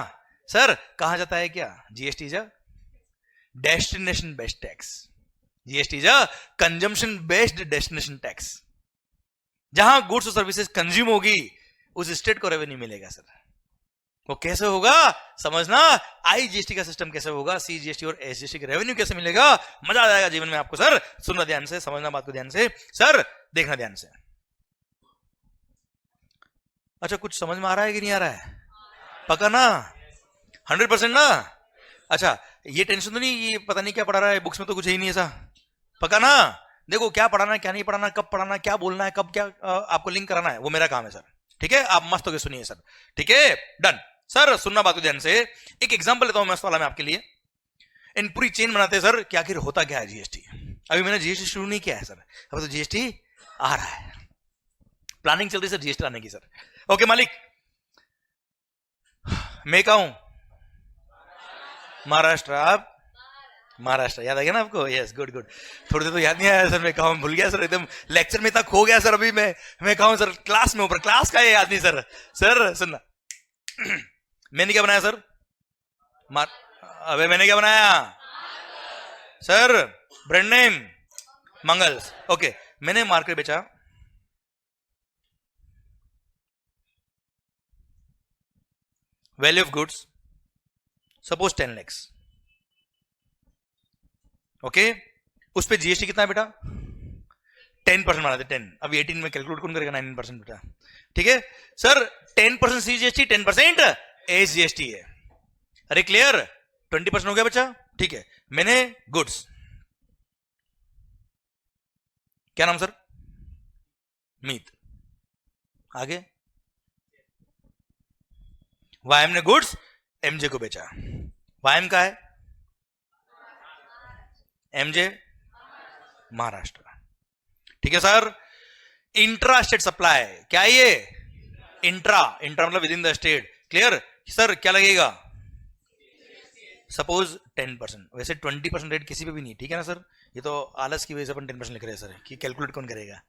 सर, कहा जाता है क्या, GST is a destination based tax, GST is a consumption based destination tax. जहां गुड्स और सर्विसेज कंज्यूम होगी उस स्टेट को रेवेन्यू मिलेगा सर। वो कैसे होगा समझना, आईजीएसटी का सिस्टम कैसे होगा, सीजीएसटी और एसजीएसटी का रेवेन्यू कैसे मिलेगा, मजा आ जाएगा जीवन में आपको सर। सुनना ध्यान से, समझना बात को ध्यान से सर, देखना ध्यान से। अच्छा कुछ समझ में आ रहा है कि नहीं आ रहा है, पक्का ना, 100% ना। अच्छा ये टेंशन तो नहीं, ये पता नहीं क्या पढ़ा रहा है बुक्स में, तो कुछ ही नहीं ऐसा, पक्का ना। देखो क्या पढ़ाना है क्या नहीं पढ़ाना, कब पढ़ाना है, क्या बोलना है, कब क्या आपको लिंक कराना है, वो मेरा काम है सर, ठीक है। आप मस्त होकर सुनिए सर, ठीक है, डन सर। सुनना बात को ध्यान से, एक एग्जांपल लेता हूं मस्त वाला मैं आपके लिए। इन पूरी चेन बनाते हैं सर कि आखिर होता क्या है जीएसटी। अभी मैंने जीएसटी शुरू नहीं किया है सर, अब तो जीएसटी आ रहा है, प्लानिंग चल रही है सर जीएसटी लाने की सर। ओके मालिक, मैं कहा हूं महाराष्ट्र, आप महाराष्ट्र, याद आ गया ना आपको, यस गुड गुड। थोड़ी देर तो याद नहीं आया सर, मैं कहूं भूल गया सर, एकदम लेक्चर में इतना खो गया सर। अभी मैं कहूं सर क्लास में ऊपर, क्लास का ये याद नहीं सर। सर सुनना, मैंने क्या बनाया सर, अबे मैंने क्या बनाया sir, brand name Mangal's. Okay मैंने मार्केट बेचा value of goods suppose 10 lakhs, okay उस पे जीएसटी कितना है बेटा, 10% माना थे 10, अभी 18 में कैलकुलेट कौन करेगा, 9% बेटा, ठीक है सर। 10% सीजीएसटी 10% एसजीएसटी है, अरे क्लियर, 20% हो गया बच्चा, ठीक है। मैंने गुड्स, क्या नाम सर, मीत, आगे वायम ने गुड्स एमजे को बेचा, वायम का है एमजे महाराष्ट्र, ठीक है सर। इंट्रा स्टेट सप्लाई, क्या है ये, इंट्रा मतलब with in the state, clear sir. क्या लगेगा, सपोज 10%, वैसे 20% रेट किसी पे भी नहीं, ठीक है ना सर। ये तो आलस की वजह से अपन 10% लिख रहे हैं सर, कि कैलकुलेट कौन करेगा।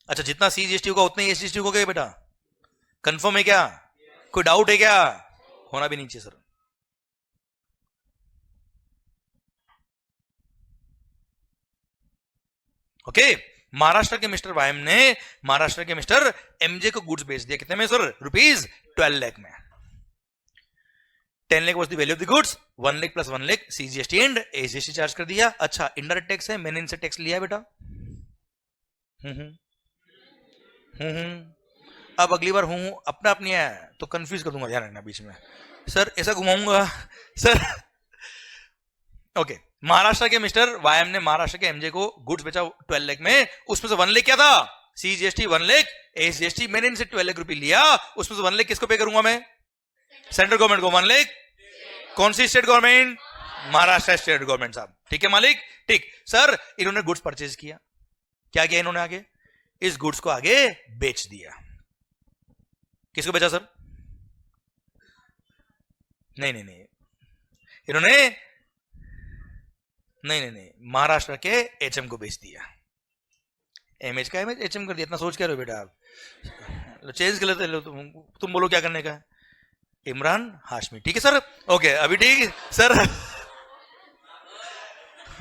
अच्छा जितना सीजीएसटी होगा उतना ही एसजीएसटी होगा बेटा, कंफर्म है क्या, कोई डाउट है क्या, होना भी नहीं चाहिए सर। ओके महाराष्ट्र के मिस्टर वायम ने महाराष्ट्र के मिस्टर एमजे को गुड्स बेच दिया, कितने में सर, रुपीज 12 लाख में। 10 lakh was the value of the goods, 1 lakh plus 1 lakh CGST and SGST charge कर दिया। अच्छा इनडायरेक्ट टैक्स है, मैंने इनसे टैक्स लिया बेटा, अब अगली बार हूं अपना अपनी है तो कंफ्यूज कर दूंगा, ध्यान रखना बीच में सर, ऐसा घुमाऊंगा सर। ओके महाराष्ट्र के मिस्टर वायम ने महाराष्ट्र के एमजे को गुड्स बेचा 12 लाख में, उसमें से 1 लाख क्या था, सीजीएसटी 1 लाख एसजीएसटी। मैंने इनसे 12 लाख रुपए लिया, उसमें से 1 लाख किसको पे करूंगा मैं, सेंट्रल गवर्नमेंट को, 1 लाख कौन सी state government, Maharashtra state government साहब, ठीक है मालिक, ठीक सर, इन्होंने गुड्स परचेज किया, क्या किया इन्होंने, आगे इस गुड्स को आगे बेच दिया। किसको बेचा सर? नहीं नहीं नहीं, इन्होंने नहीं महाराष्ट्र के एचएम को बेच दिया। एमएच का एमएच एचएम कर दिया, इतना सोच क्या रहे हो बेटा आप, चेंज कर लेते लो, तुम बोलो क्या करने का है। इमरान हाशमी, ठीक है सर, ओके अभी ठीक सर।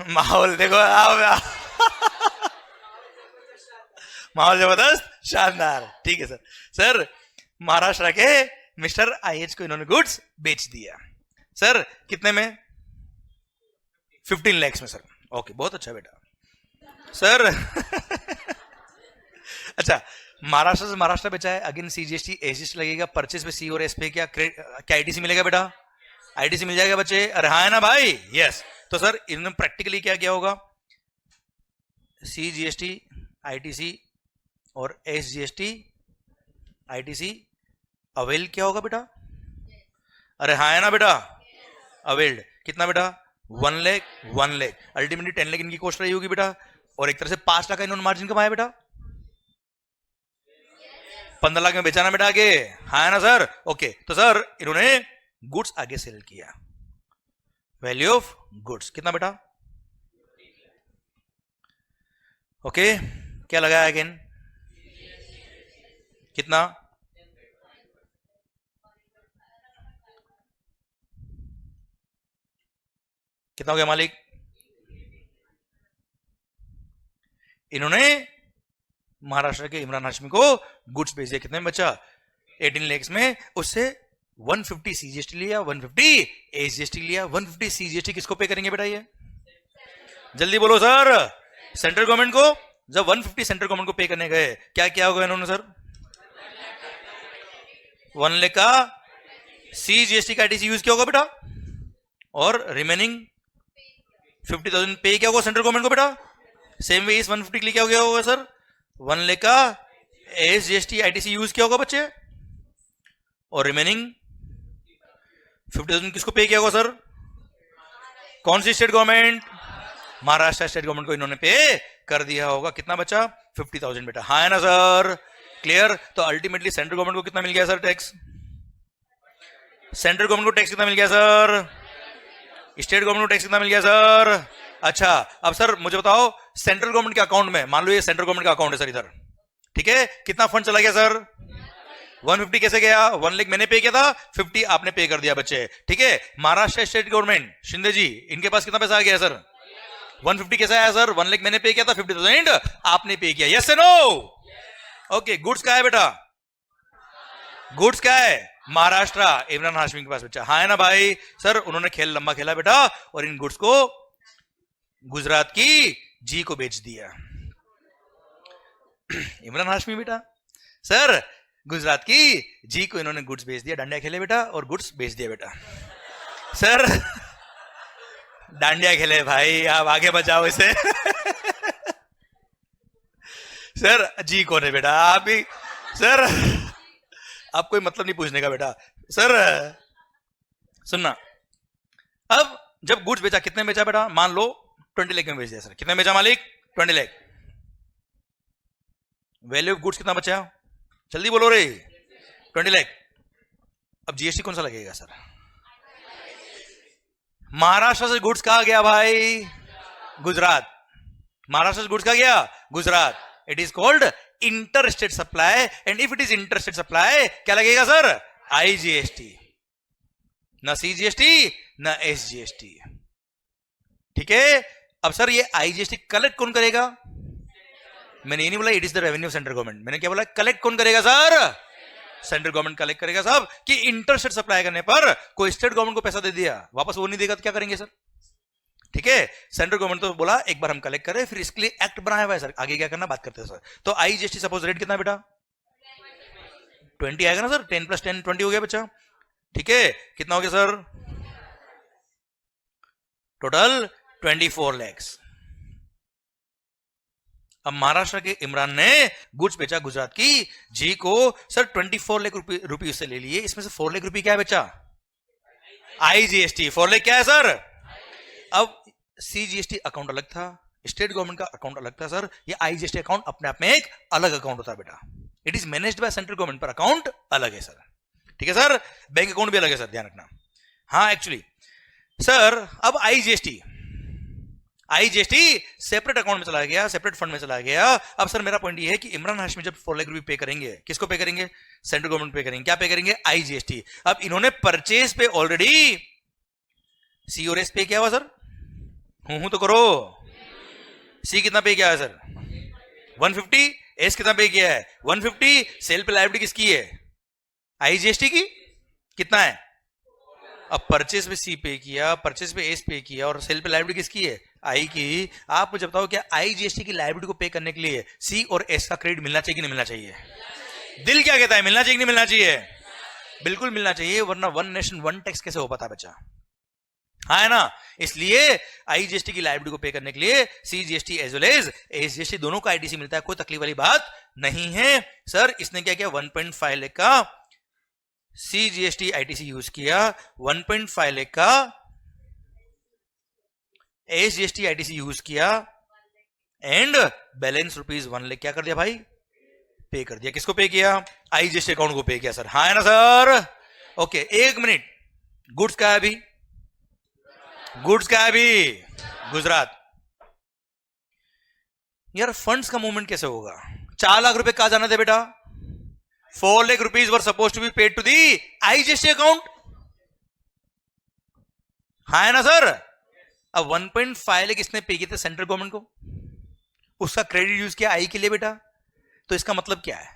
माहौल देखो आप, माहौल जबरदस्त शानदार, ठीक है सर। सर महाराष्ट्र के मिस्टर आईएच को इन्होंने गुड्स बेच दिया सर, कितने में? 15 लाख में सर, ओके बहुत अच्छा बेटा सर। अच्छा, महाराष्ट्र से महाराष्ट्र बेचा है, अगेन सीजीएसटी एसजीएसटी लगेगा, परचेज पे सी और एस पे क्या आईटीसी मिलेगा बेटा? आईटीसी मिल जाएगा बच्चे, अरे हाँ है ना भाई, यस। तो सर इन्होंने प्रैक्टिकली क्या किया होगा, सीजीएसटी आईटीसी और एसजीएसटी आईटीसी अवेल क्या होगा बेटा? अरे हाँ है ना बेटा, अवेल्ड कितना बेटा? 1 लाख, अल्टीमेटली 10 लाख इनकी कॉस्ट रही होगी बेटा, और एक तरह से 5 लाख का इन्होंने मार्जिन कमाया बेटा, 15 लाख में बेचाना बेटा आगे, हाँ है ना सर, ओके। तो सर इन्होंने गुड्स आगे सेल किया, वैल्यू ऑफ गुड्स कितना बेटा? ओके, क्या लगाया अगेन, कितना? कितना हो गया मालिक? इन्होंने महाराष्ट्र के इमरान हाशमी को गुड्स भेज दिया, कितने में बचा? 18 लाख में, उससे 150 सीजीएसटी लिया, 150 एसजीएसटी लिया। 150 सीजीएसटी किसको पे करेंगे बेटा? ये जल्दी बोलो सर, सेंट्रल गवर्नमेंट को। जब 150 सेंट्रल गवर्नमेंट को पे करने गए, क्या किया होगा इन्होंने सर? 1 लाख का सीजीएसटी का आईटीसी यूज किया होगा बेटा, और रिमेनिंग 50,000 पे क्या होगा सेंट्रल गवर्नमेंट को बेटा? सेम वे इस 150 के लिए क्या हो गया होगा सर? 1 लाख का एसजीएसटी आईटीसी यूज किया होगा बच्चे, और रिमेनिंग 50,000 किसको पे किया होगा सर? कौन सी state government? Maharashtra state government को इन्होंने पे कर दिया होगा। कितना बचा? 50,000 बेटा, हाँ है ना सर, क्लियर। तो अल्टीमेटली सेंट्रल गवर्नमेंट को कितना मिल गया सर टैक्स? सेंट्रल गवर्नमेंट को टैक्स कितना मिल गया सर? स्टेट गवर्नमेंट को टैक्स कितना मिल गया सर? अच्छा, अब सर मुझे बताओ, सेंट्रल गवर्नमेंट के अकाउंट में, मान लो ये सेंट्रल गवर्नमेंट का अकाउंट है सर इधर, ठीक है, कितना फंड चला गया सर? 150 कैसे गया? 1 लाख मैंने पे किया था, 50 आपने पे कर दिया बच्चे, ठीक है। महाराष्ट्र स्टेट गवर्नमेंट, शिंदे जी, इनके पास कितना पैसा आ गया सर? 150 कैसे आया सर? 1 लाख मैंने पे किया था, 50,000 आपने पे किया, यस नो? ओके, गुड्स क्या है बेटा? गुड्स क्या है? महाराष्ट्र इमरान हाशमी के पास बच्चा, हाँ है ना भाई सर। उन्होंने खेल लंबा खेला बेटा, और इन गुड्स को गुजरात की जी को बेच दिया। इमरान हाशमी बेटा, सर गुजरात की जी को इन्होंने गुड्स बेच दिया, डांडिया खेले बेटा और गुड्स बेच दिया बेटा। सर डांडिया खेले भाई, आप आगे बचाओ इसे। सर जी कौन है बेटा? आप ही सर, आप कोई मतलब नहीं पूछने का बेटा। सर सुनना, अब जब गुड्स बेचा, कितने बेचा बेटा? मान लो 20 लाख में बेच दिया सर, कितने बेचा मालिक? 20 लाख। वैल्यू ऑफ गुड्स कितना बचा? जल्दी बोलो रे, 20 लाख। अब जीएसटी कौन सा लगेगा सर? महाराष्ट्र से गुड्स कहा गया भाई? गुजरात। महाराष्ट्र से गुड्स कहा गया? Gujarat. It is called inter state supply, and if it is inter state supply क्या लगेगा सर? आईजीएसटी, ना सीजीएसटी ना एसजीएसटी, ठीक है। अब सर ये आईजीएसटी कलेक्ट कौन करेगा? मैंने ये नहीं बोला it is the revenue central government, मैंने क्या बोला? कलेक्ट कौन करेगा सर? सेंट्रल गवर्नमेंट कलेक्ट करेगा साहब। कि इंटर स्टेट सप्लाई करने पर कोई स्टेट गवर्नमेंट को पैसा दे दिया, वापस वो नहीं देगा तो क्या करेंगे सर? ठीक है, सेंट्रल गवर्नमेंट तो बोला एक बार हम कलेक्ट करें, फिर इसके लिए एक्ट बनाया हुआ है सर, आगे क्या करना बात करते हैं सर। तो आईजीएसटी सपोज रेट कितना बेटा? 20 आएगा ना सर, 10 + 10 20 हो गया बच्चा, ठीक है। कितना हो गया सर? टोटल 24 लाख। अब महाराष्ट्र के इमरान ने गुड्स बेचा गुजरात की जी को सर, 24 लाख रुपए उससे ले लिए, इसमें से 4 लाख रुपए क्या है बच्चा? आईजीएसटी। 4 लाख क्या है सर? अब सीजीएसटी अकाउंट अलग था, स्टेट गवर्नमेंट का अकाउंट अलग था सर। ये आईजीएसटी अकाउंट अपने आप में एक अलग अकाउंट होता है बेटा। It is managed by central government, पर अकाउंट अलग है सर। ठीक है सर, बैंक अकाउंट भी अलग है सर, ध्यान रखना। हाँ एक्चुअली सर, अब आईजीएसटी सेपरेट अकाउंट में चला गया, सेपरेट फंड में चला गया। अब सर मेरा पॉइंट ये है कि इमरान हाशमी जब 4 लाख रुपए पे करेंगे, किसको पे करेंगे? सेंट्रल गवर्नमेंट पे करेंगे। क्या पे करेंगे? आईजीएसटी। अब इन्होंने परचेज पे ऑलरेडी सी और एस पे किया हुआ सर। हूं तो करो। सी कितना पे किया है सर? 150। एस कितना पे किया है? 150। सेल पे लायबिलिटी किसकी है? आईजीएसटी की। कितना है? अब परचेज पे सी पे किया, परचेज पे एस पे किया, और सेल पे लायबिलिटी किसकी है? आई की। आप मुझे बताओ, क्या आईजीएसटी की लायबिलिटी को पे करने के लिए सी और एस का क्रेडिट मिलना चाहिए कि नहीं मिलना चाहिए? दिल क्या कहता है, मिलना चाहिए कि नहीं मिलना चाहिए? बिल्कुल मिलना चाहिए, वरना वन नेशन वन टैक्स कैसे हो पाता बच्चा? हाँ है ना। इसलिए आईजीएसटी की लायबिलिटी को पे करने के लिए CGST as well as SGST दोनों का आईटीसी मिलता है, कोई तकलीफ वाली बात नहीं है सर। इसने क्या किया? 1.5 लाख का सीजीएसटी आईटीसी यूज किया, 1.5 लाख का एसजीएसटी आईटीसी यूज किया, एंड बैलेंस ₹1 लाख क्या कर दिया भाई? पे कर दिया। किसको पे किया? आईजीएसटी अकाउंट को पे किया सर। हाँ है ना सर। ओके, एक मिनट। गुड्स का है अभी? गुड्स का है अभी? गुजरात। यार फंड्स का मूवमेंट कैसे होगा? 4 लाख रुपए कहा जाना थे बेटा? 4 lakh rupees were supposed to be paid to the IGST account. हाँ है ना सर। अब 1.5 लाख इसने पे किए थे सेंट्रल गवर्नमेंट को, उसका क्रेडिट यूज किया आई के लिए बेटा। तो इसका मतलब क्या है?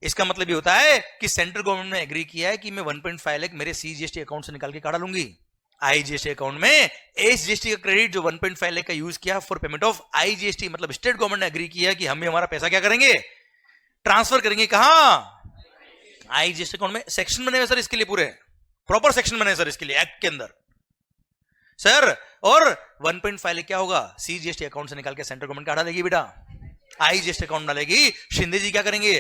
इसका मतलब ये होता है कि सेंट्रल गवर्नमेंट ने एग्री किया है कि मैं 1.5 लाख मेरे सीजीएसटी अकाउंट से निकाल के काढ़ा लूंगी आईजीएसटी अकाउंट में। एसजीएसटी का क्रेडिट जो 1.5 लाख का यूज किया फॉर पेमेंट ऑफ आईजीएसटी, मतलब स्टेट गवर्नमेंट ने एग्री किया कि हम हमारा पैसा क्या करेंगे? ट्रांसफर करेंगे। कहां? आईजीएसटी अकाउंट में। सेक्शन बने हुए सर इसके लिए, पूरे प्रॉपर सेक्शन बने सर इसके लिए एक्ट के अंदर सर। और 1.5 लाख क्या होगा? सीजीएसटी अकाउंट से निकाल के सेंट्रल गवर्नमेंट का डालेगी बेटा, आईजीएसटी अकाउंट डालेगी। शिंदे जी क्या करेंगे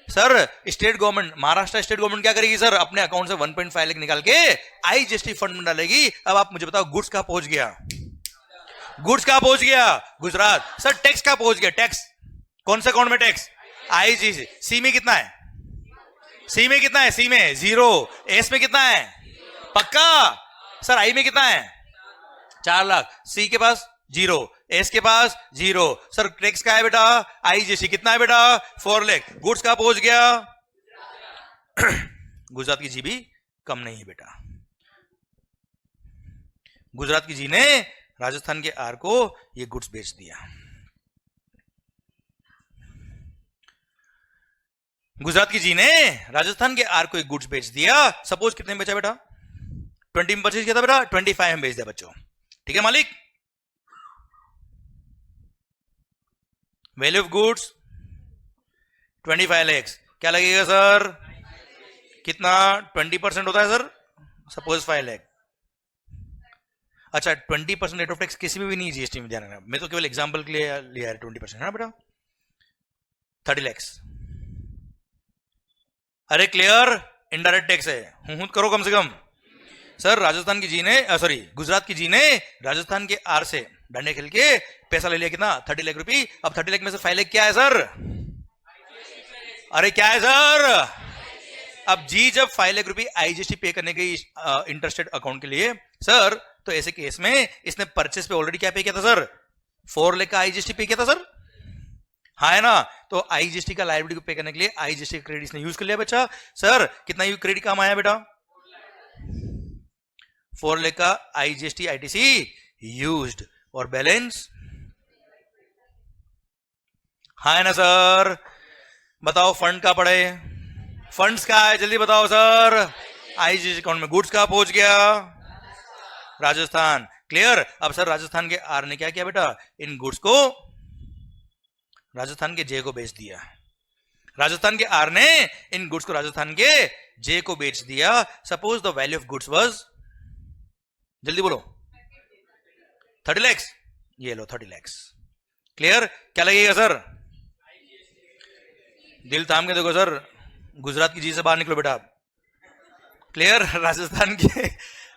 sir? State government, Maharashtra state government क्या करेगी सर? अपने अकाउंट से 1.5 लाख निकाल के आईजीएसटी फंड में डालेगी। अब आप मुझे बताओ, गुड्स कहां पहुंच गया? गुड्स कहां पहुंच गया? गुजरात। सर टैक्स कहां पहुंच गया? टैक्स कौन से अकाउंट में? Tax IGST. सी में कितना है? सी में कितना है? सी में 0। एस में कितना है? पक्का सर। आई में कितना है? 4 लाख। सी के पास 0, एस के पास 0 सर। टैक्स का है बेटा? आईजीएसटी कितना है बेटा? 4 लाख। गुड्स कहां पहुंच गया? गुजरात की जी भी कम नहीं है बेटा। गुजरात की जी ने राजस्थान के आर को ये गुड्स बेच दिया। गुजरात की जी ने राजस्थान के आर को एक गुड्स बेच दिया। सपोज कितने में बेचा बेटा? 20 में परचेज किया था बेटा, 25 में बेच दिया बच्चों। ठीक है मालिक। Value of goods 25 lakh. क्या लगेगा सर? कितना? 20% होता है सर। सपोज 5 लाख। अच्छा 20% रेट ऑफ टैक्स किसी में भी नहीं जीएसटी में, ध्यान रखना। मैं तो केवल एग्जांपल के लिए लिया है 20%, है ना बेटा? 30 लाख। अरे क्लियर, इनडायरेक्ट टैक्स है। हूं करो कम से कम सर। राजस्थान की जी ने सॉरी गुजरात की जी ने राजस्थान के आर से डंडे खेल के पैसा ले लिया। कितना? 30 लाख रुपए। अब 30 लाख में से 5 लाख क्या है सर? अरे क्या है सर? अब जी जब 5 लाख रुपए आईजीएसटी पे करने गई इंटरेस्टेड अकाउंट के लिए सर, तो ऐसे केस में इसने परचेस पे ऑलरेडी क्या पे किया था सर? 4 लाख का आईजीएसटी पे किया था सर। हाँ है ना। तो आईजीएसटी का लायबिलिटी को पे करने के लिए आईजीएसटी का क्रेडिट इसने यूज कर लिया बच्चा। सर कितना क्रेडिट काम आया बेटा? 4 लाख का आईजीएसटी आईटीसी यूज्ड, और बैलेंस। हाँ है ना सर। बताओ फंड का पड़े? फंड्स का है, जल्दी बताओ सर। आईजीएसटी अकाउंट में। गुड्स कहां पहुंच गया? राजस्थान। क्लियर। अब सर राजस्थान के आर ने क्या किया बेटा? इन गुड्स को राजस्थान के जे को बेच दिया। राजस्थान के आर ने इन गुड्स को राजस्थान के जे को बेच दिया। Suppose the value of goods was, जल्दी बोलो, 30 लाख। ये लो 30 लाख। क्लियर। क्या लगेगा सर? दिल थाम के देखो सर। गुजरात की जी से बाहर निकलो बेटा। क्लियर। राजस्थान के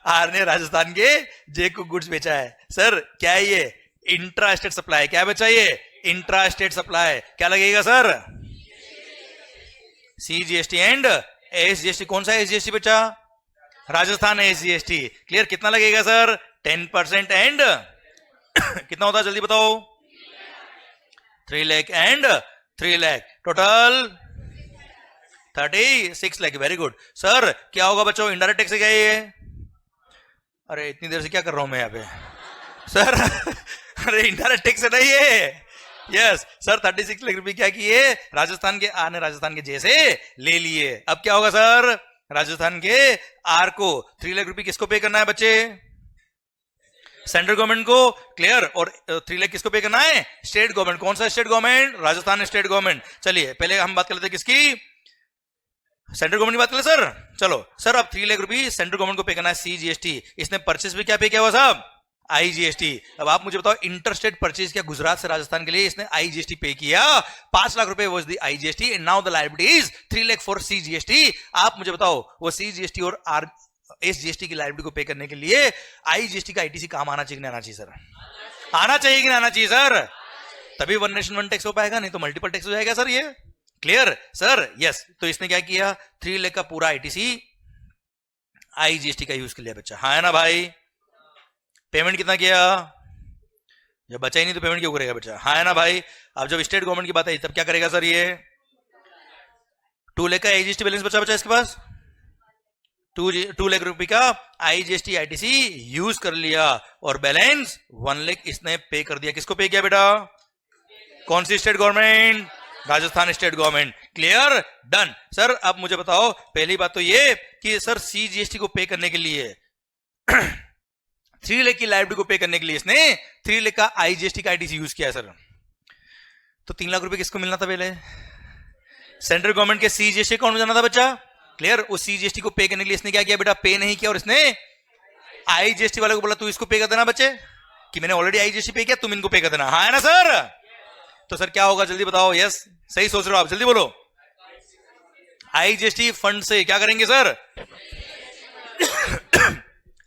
आर ने राजस्थान के जे को गुड्स बेचा है। सर क्या है ये? Intra state supply. क्या बेचा ये? Intra state supply. क्या लगेगा सर? CGST and SGST। कौन सा SGST बेचा? राजस्थान SGST। क्लियर? कितना लगेगा सर? 10% एंड कितना होता है जल्दी बताओ? 3 lakh and 3 lakh, total 36 lakh. Very good sir. क्या होगा बच्चों? इनडायरेक्ट टैक्स क्या ये? अरे इतनी देर से क्या कर रहा हूं मैं यहाँ पे सर? अरे इनडायरेक्ट टैक्स है ना ये? Yes sir. 36 लाख रुपए क्या किए? राजस्थान के आर ने राजस्थान के जे से ले लिए। अब क्या होगा सर? राजस्थान के आर को 3 लाख रुपए किसको पे करना है बच्चे? सेंट्रल गवर्नमेंट को। क्लियर? और 3 लाख किसको पे करना है? State government. कौन सा state government? Rajasthan state government. चलिए पहले हम बात कर लेते हैं किसकी? सेंट्रल गवर्नमेंट की बात कर ले सर। चलो सर अब 3 लाख रुपए सेंट्रल गवर्नमेंट को पे करना है CGST। इसने परचेस भी क्या पे किया हुआ साहब? IGST। अब आप मुझे बताओ इंटर स्टेट परचेज किया गुजरात से राजस्थान के लिए, इसने IGST पे किया। 5 लाख रुपए was the IGST and now the liability is 3 lakh for CGST। आप मुझे बताओ वो CGST और SGST की लायबिलिटी को पे करने के लिए IGST का ITC काम आना चाहिए कि नहीं आना चाहिए सर? आना चाहिए कि नहीं आना चाहिए सर? तभी वन नेशन वन टैक्स हो पाएगा, नहीं तो मल्टीपल टैक्स हो जाएगा सर ये। Clear sir? यस। तो इसने क्या किया? 3 लाख का पूरा ITC IGST का यूज कर लिया बच्चा। हाँ है ना भाई? पेमेंट कितना किया? जब बचा ही नहीं तो पेमेंट क्यों करेगा बच्चा? हाँ है ना भाई? अब जब स्टेट गवर्नमेंट की बात आई तब क्या करेगा सर? ये 2 लाख का IGST बैलेंस बचा इसके पास। 2 लाख रुपए का IGST ITC यूज कर लिया और बैलेंस 1 लाख इसने पे कर दिया। किसको पे किया बेटा? कौन सी state government? Rajasthan state government. Clear? Done sir. अब मुझे बताओ पहली बात तो ये कि सर CGST को पे करने के लिए 3 लाख की लायबिलिटी को पे करने के लिए इसने 3 लाख का IGST का ITC यूज किया सर। तो 3 लाख रुपए किसको मिलना था? पहले सेंट्रल गवर्नमेंट के CGST अकाउंट में जाना था बच्चा। क्लियर? उस CGST को पे करने के लिए इसने क्या किया बेटा? पे नहीं किया और इसने IGST वाले को बोला तू इसको पे कर देना बच्चे, कि मैंने ऑलरेडी IGST पे किया, तुम इनको पे कर देना। हाँ है ना सर? तो सर क्या होगा जल्दी बताओ? यस सही सोच रहे हो आप, जल्दी बोलो। IGST फंड से क्या करेंगे सर?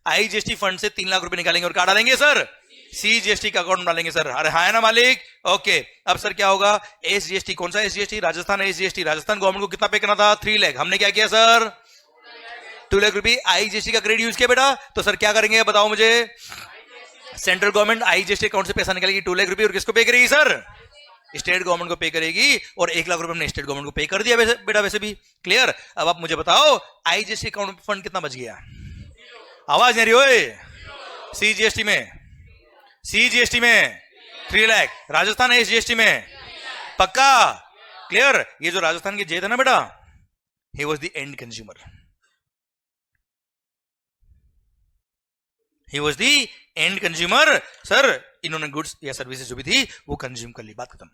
IGST फंड से 3 लाख रुपए निकालेंगे और क्या डालेंगे सर? CGST का अकाउंट डालेंगे सर। अरे हाँ है ना मालिक? ओके। अब सर क्या होगा? SGST। कौन सा SGST? Rajasthan SGST। Rajasthan government को कितना पे करना था? 3 लाख। हमने क्या किया सर? 2 लाख रुपए IGST का क्रेडिट यूज किया बेटा। तो सर क्या करेंगे बताओ मुझे? सेंट्रल गवर्नमेंट IGST अकाउंट से पैसा निकालेगी 2 लाख रुपए और किसको पे करेगी सर? स्टेट गवर्नमेंट को पे करेगी और 1 लाख रुपए हमने स्टेट गवर्नमेंट को पे कर दिया बेटा वैसे भी। क्लियर? अब आप मुझे बताओ IGST अकाउंट फंड कितना बच गया? आवाज नहीं रही हो? CGST में 3 लाख, राजस्थान SGST में पक्का? क्लियर? ये जो राजस्थान के जे थे ना बेटा, he was the end consumer. He was the end consumer. Sir इन्होंने गुड्स या सर्विसेज जो भी थी वो कंज्यूम कर ली, बात खत्म,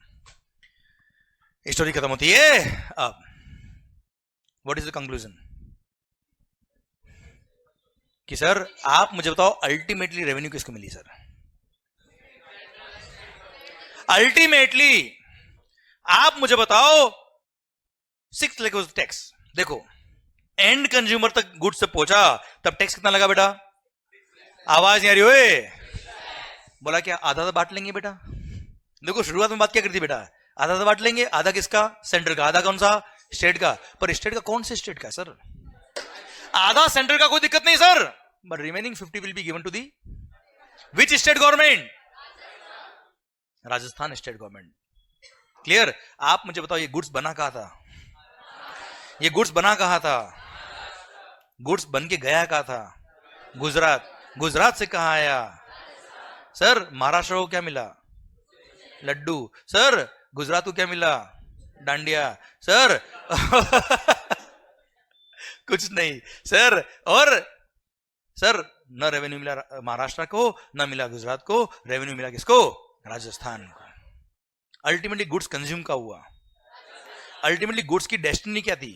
स्टोरी खत्म होती है। अब व्हाट इज द कंक्लूजन? कि सर आप मुझे बताओ अल्टीमेटली रेवेन्यू किसको मिली सर? अल्टीमेटली आप मुझे बताओ 6 लाख वाज टैक्स। देखो एंड कंज्यूमर तक गुड्स से पहुंचा तब टैक्स कितना लगा बेटा? आवाज नहीं आ रही हो? बोला क्या आधा आधा बांट लेंगे बेटा? देखो शुरुआत में बात क्या करती बेटा? आधा आधा बांट लेंगे, आधा किसका? सेंट्रल का, आधा कौन सा? स्टेट का। पर स्टेट का कौन से स्टेट का सर? आधा सेंट्रल का, कोई दिक्कत नहीं sir, but remaining 50 will be given to the which state government? Rajasthan state government. Clear? आप मुझे बताओ ये गुड्स बना कहां था? ये गुड्स बना कहां था? गुड्स बन के गया कहां था? गुजरात। गुजरात से कहां आया सर? महाराष्ट्र को क्या मिला? लड्डू। सर गुजरात को क्या मिला? डांडिया। सर कुछ नहीं सर। और सर न रेवेन्यू मिला महाराष्ट्र को, न मिला गुजरात को, रेवेन्यू मिला किसको? राजस्थान को। अल्टीमेटली गुड्स कंज्यूम का हुआ। अल्टीमेटली गुड्स की डेस्टिनी क्या थी?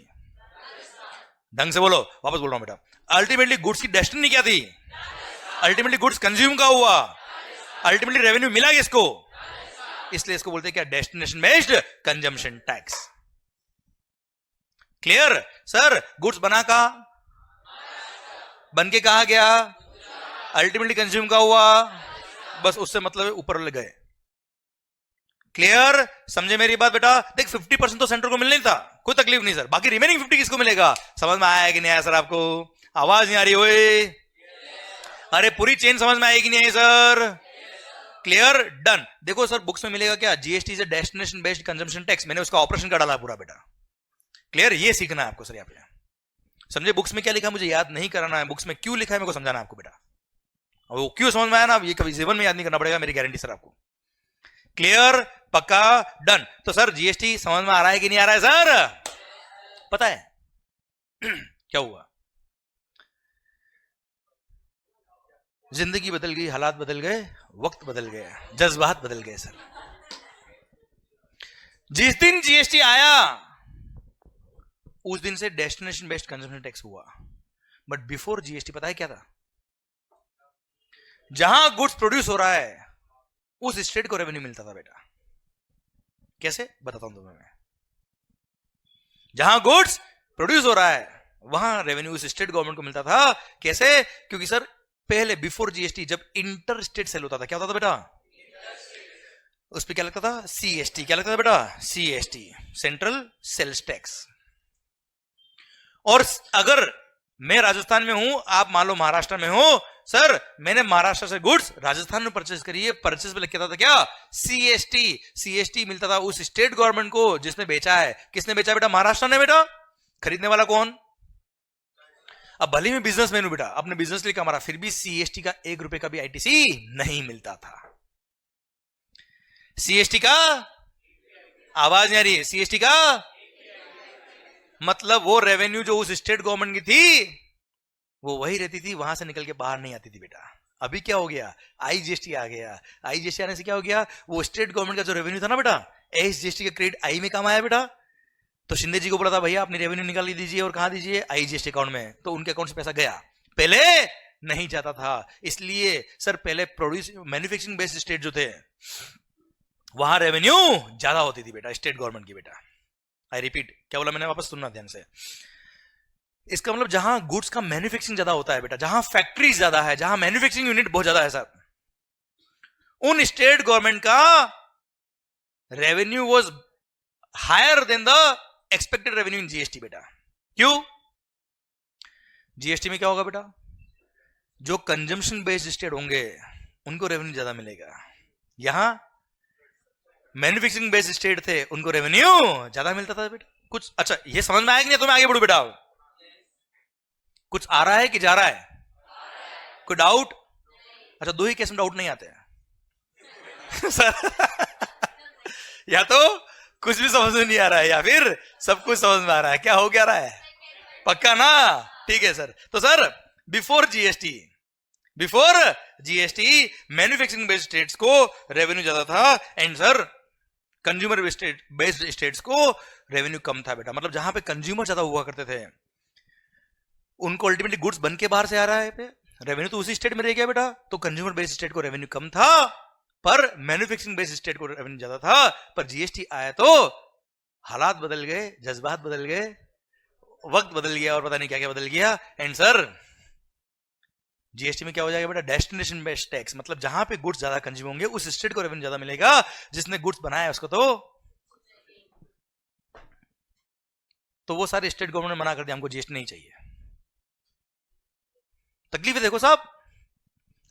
ढंग से बोलो, वापस बोल रहा हूं बेटा। अल्टीमेटली गुड्स की डेस्टिनी क्या थी? अल्टीमेटली गुड्स कंज्यूम का हुआ। अल्टीमेटली रेवेन्यू मिला किसको? इसलिए इसको बोलते हैं क्या? Destination based consumption tax. Clear? Sir goods बना का बन के कहा गया, अल्टीमेटली कंज्यूम का हुआ, बस उससे मतलब है ऊपर ले गए। क्लियर? समझे मेरी बात बेटा? देख 50% तो सेंटर को मिलने था, कोई तकलीफ नहीं सर, बाकी रिमेनिंग 50 किसको मिलेगा? समझ में आया कि नहीं आया सर? आपको आवाज नहीं आ रही? ओए अरे पूरी चेन समझ में आएगी नहीं आई सर? क्लियर? डन। देखो सर बुक्स में मिलेगा क्या? GST is destination based consumption tax, मैंने उसका ऑपरेशन का डाला पूरा बेटा। क्लियर? ये सीखना है आपको सर यहाँ पे। समझे बुक्स में क्या लिखा मुझे याद नहीं कराना है, बुक्स में क्यों लिखा है मेरे को समझाना है आपको बेटा। वो क्यों समझ में आया ना, ये कभी जीवन में याद नहीं करना पड़ेगा, मेरी गारंटी सर आपको। क्लियर? पक्का? डन। तो सर जीएसटी समझ में आ रहा है कि नहीं आ रहा है सर? पता है क्या हुआ? जिंदगी बदल गई, हालात बदल गए, वक्त बदल गया, जज्बात बदल गए सर। जिस दिन जीएसटी आया उस दिन से डेस्टिनेशन बेस्ड कंजम्पशन टैक्स हुआ। बट बिफोर जीएसटी पता है क्या था? जहां गुड्स प्रोड्यूस हो रहा है उस स्टेट को रेवेन्यू मिलता था बेटा। कैसे बताता हूं तुम्हें मैं। जहां गुड्स प्रोड्यूस हो रहा है वहां रेवेन्यू उस स्टेट गवर्नमेंट को मिलता था। कैसे? क्योंकि सर पहले बिफोर जीएसटी जब इंटर स्टेट सेल होता था क्या होता था बेटा? उस पर क्या लगता था? सीएसटी। क्या लगता था बेटा? CST, central sales tax. और अगर मैं राजस्थान में हूं, आप मान लो महाराष्ट्र में हो, सर मैंने महाराष्ट्र से गुड्स राजस्थान में परचेज करी है, परचेज पे लिखा था क्या? सीएसटी। सीएसटी मिलता था उस स्टेट गवर्नमेंट को जिसने बेचा है। किसने बेचा बेटा? महाराष्ट्र ने बेटा। खरीदने वाला कौन? अब भले में बिजनेसमैन हूं बेटा, अपने बिजनेस लिए कमा रहा, फिर भी सीएसटी का 1 रुपए का भी आईटीसी नहीं मिलता था। सीएसटी का आवाज नहीं आ रही है? सीएसटी का मतलब वो रेवेन्यू जो उस स्टेट गवर्नमेंट की थी वो वही रहती थी, वहां से निकल के बाहर नहीं आती थी बेटा। अभी क्या हो गया? आईजीएसटी आ गया। आईजीएसटी आने से क्या हो गया? वो स्टेट गवर्नमेंट का जो रेवेन्यू था ना बेटा, एसजीएसटी का क्रेडिट आई में काम आया बेटा। तो शिंदे जी को बोला था भैया अपनी रेवेन्यू निकाल दीजिए, और कहां दीजिए? आईजीएसटी अकाउंट में। तो उनके अकाउंट से पैसा गया, पहले नहीं जाता था। इसलिए सर पहले प्रोड्यूस मैन्युफैक्चरिंग बेस्ड स्टेट जो थे वहां रेवेन्यू ज्यादा होती थी बेटा, स्टेट गवर्नमेंट की बेटा। आई रिपीट, क्या बोला मैंने? वापस सुनना ध्यान से। इसका मतलब जहां गुड्स का मैन्युफैक्चरिंग ज्यादा होता है बेटा, जहां फैक्ट्री ज्यादा है, जहां मैन्युफैक्चरिंग यूनिट बहुत ज्यादा है सर, उन स्टेट गवर्नमेंट का revenue was higher than the expected revenue in GST बेटा। क्यों? जीएसटी में क्या होगा बेटा? जो कंजम्पशन बेस्ड स्टेट होंगे उनको रेवेन्यू ज्यादा मिलेगा। यहां मैन्युफैक्चरिंग बेस्ड स्टेट थे उनको रेवेन्यू ज्यादा मिलता था बेटा। कुछ अच्छा ये समझ में आया कि नहीं? तो मैं आगे बढ़ू बेटा। कुछ आ रहा है कि जा रहा है? कोई डाउट? अच्छा दो ही केस में डाउट नहीं आते हैं सर या तो कुछ भी समझ में नहीं आ रहा है या फिर सब कुछ समझ में आ रहा है। क्या हो क्या रहा है? पक्का ना? ठीक है सर। तो sir before GST manufacturing based states को रेवेन्यू ज्यादा था, and sir consumer based states को रेवेन्यू कम था बेटा। मतलब जहां पे कंज्यूमर ज्यादा हुआ करते थे उनको अल्टीमेटली गुड्स बन के बाहर से आ रहा है पे, रेवेन्यू तो उसी स्टेट में रह गया बेटा। तो कंज्यूमर बेस्ड स्टेट को रेवेन्यू कम था, पर मैन्युफैक्चरिंग बेस्ड स्टेट को रेवेन्यू ज्यादा था। पर जीएसटी आया तो हालात बदल गए, जज्बात बदल गए, वक्त बदल गया, और पता नहीं क्या क्या बदल गया। एंड सर जीएसटी में क्या हो जाएगा बेटा? Destination based tax. मतलब जहां पे गुड्स ज्यादा कंज्यूम होंगे उस स्टेट को रेवेन्यू ज्यादा मिलेगा, जिसने गुड्स बनाया उसको तो वो सारे स्टेट गवर्नमेंट ने मना कर दिया, हमको जीएसटी नहीं चाहिए। तकलीफ है देखो साहब,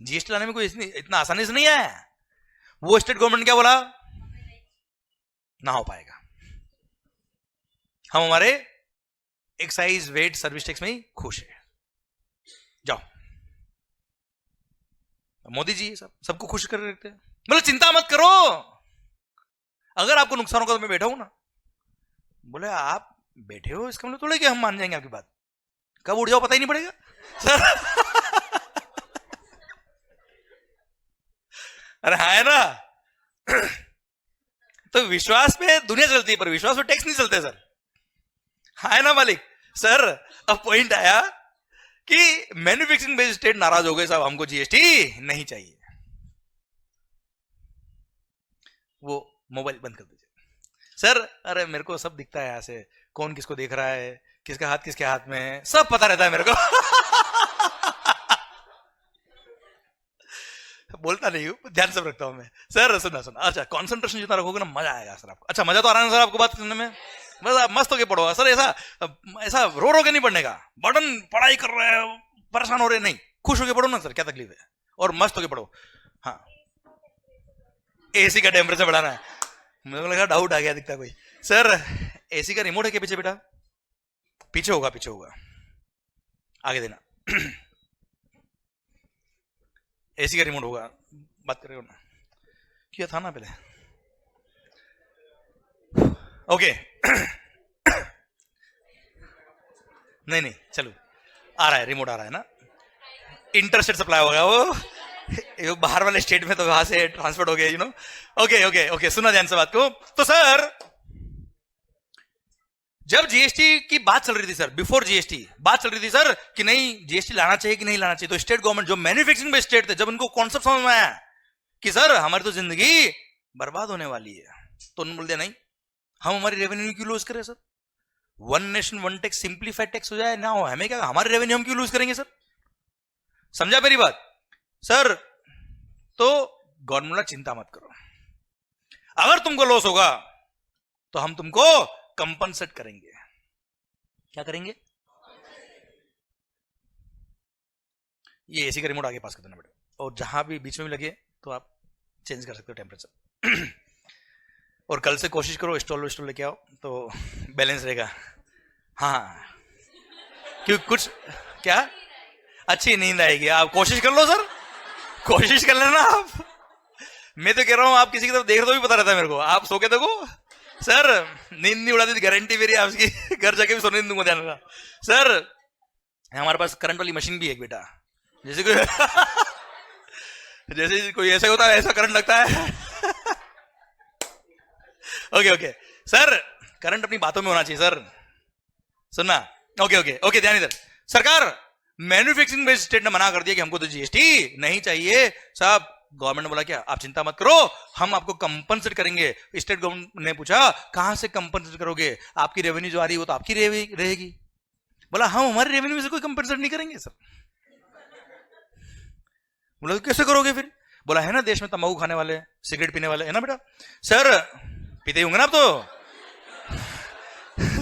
जीएसटी लाने में कोई इतना आसानी से नहीं आया। वो स्टेट गवर्नमेंट क्या बोला? ना हो पाएगा, हम हमारे एक्साइज वेट सर्विस टैक्स में ही खुश है, जाओ। मोदी जी सबको खुश कर रखते हैं। मतलब चिंता मत करो, अगर आपको नुकसान होगा तो मैं बैठा हूं ना। बोले आप बैठे हो इसका मतलब थोड़ा कि हम मान जाएंगे आपकी बात, कब उठ जाओ पता ही नहीं पड़ेगा सर अरे हाँ है ना तो विश्वास पे दुनिया चलती है पर विश्वास पे टैक्स नहीं चलते सर, हाँ है ना मालिक। सर अब पॉइंट आया कि मैन्युफैक्चरिंग बेस्ड स्टेट नाराज हो गए, साहब हमको जीएसटी नहीं चाहिए। वो मोबाइल बंद कर दीजिए सर। अरे मेरे को सब दिखता है यहां से, कौन किसको देख रहा है, किसका हाथ किसके हाथ में है, सब पता रहता है मेरे को बोलता नहीं हूँ, ध्यान से रखता हूँ मैं। सर सुना सुना, अच्छा कॉन्सेंट्रेशन जितना रखोगे ना मजा आएगा सर आपको। अच्छा मजा तो आ रहा है सर आपको बात करने में? बस आप मस्त होके पढ़ो सर, ऐसा ऐसा रो के नहीं पढ़ने का। बर्डन पढ़ाई कर रहे हो, परेशान हो रहे नहीं, खुश होके पढ़ो ना सर, क्या तकलीफ है, और मस्त होके पढ़ो। हाँ एसी का टेम्परेचर बढ़ाना है, मुझे लगा डाउट आ गया दिखता कोई। सर एसी का रिमोट है क्या पीछे बेटा? पीछे होगा, पीछे होगा, आगे देना। एसी का रिमोट होगा, बात करेगा ना, किया था ना पहले। ओके नहीं नहीं चलो, आ रहा है रिमोट, आ रहा है ना, इंटरस्टेट सप्लाई होगा वो बाहर वाले स्टेट में, तो वहां से ट्रांसफर हो गया, you know. Okay okay okay, सुना ध्यान से बात को। तो सर जब जीएसटी की बात चल रही थी सर, बिफोर जीएसटी बात चल रही थी सर कि नहीं जीएसटी लाना चाहिए कि नहीं लाना चाहिए, तो स्टेट गवर्नमेंट जो मैन्युफैक्चरिंग बेस्ड स्टेट थे, जब उनको कॉन्सेप्ट समझ में आया कि सर हमारी तो जिंदगी बर्बाद होने वाली है, तो उन्होंने बोल दिया नहीं, हम हमारी रेवेन्यू क्यों लूज करें sir, one nation one tax simplified tax हो जाए ना, हो हमें क्या, हमारी रेवेन्यू हम क्यों लूज करेंगे सर। समझा मेरी बात सर? तो गवर्नमेंट चिंता मत करो, अगर तुमको लॉस होगा तो हम तुमको कंपनसेट करेंगे। क्या करेंगे? ये एसी का रिमोट आगे पास कर देना बेटा, और जहां भी बीच में भी लगे तो आप चेंज कर सकते हो टेम्परेचर। और कल से कोशिश करो स्टॉल लेके आओ तो बैलेंस रहेगा। हाँ क्यों, कुछ क्या अच्छी नींद आएगी, आप कोशिश कर लो सर, कोशिश कर लेना आप। मैं तो कह रहा हूं आप किसी की तरफ देख रहे तो भी पता रहता है मेरे को, आप सो के देखो सर, नींद नहीं उड़ाती थी, गारंटी मेरी आपकी, घर जाके भी सोने दूंगा, ध्यान रखना सर। हमारे पास करंट वाली मशीन भी है एक बेटा, जैसे कोई जैसे कोई ऐसा होता है ऐसा करंट लगता है। ओके ओके सर, करंट अपनी बातों में होना चाहिए सर, सुनना। ओके ओके ओके, ध्यान इधर। सरकार मैन्युफैक्चरिंग बेस्ड स्टेट ने मना कर दिया कि हमको तो जीएसटी नहीं चाहिए साहब। गवर्नमेंट ने बोला क्या, आप चिंता मत करो, हम आपको कंपनसेट करेंगे। स्टेट गवर्नमेंट ने पूछा कहां से कंपनसेट करोगे, आपकी रेवेन्यू जो आ रही है वो तो आपकी रहेगी। बोला हम हमारे रेवेन्यू में से कोई कंपनसेट नहीं करेंगे सर। बोला कैसे करोगे फिर? बोला है ना देश में तंबाकू खाने वाले, सिगरेट पीने वाले, है ना बेटा? सर पीते होंगे ना आप तो।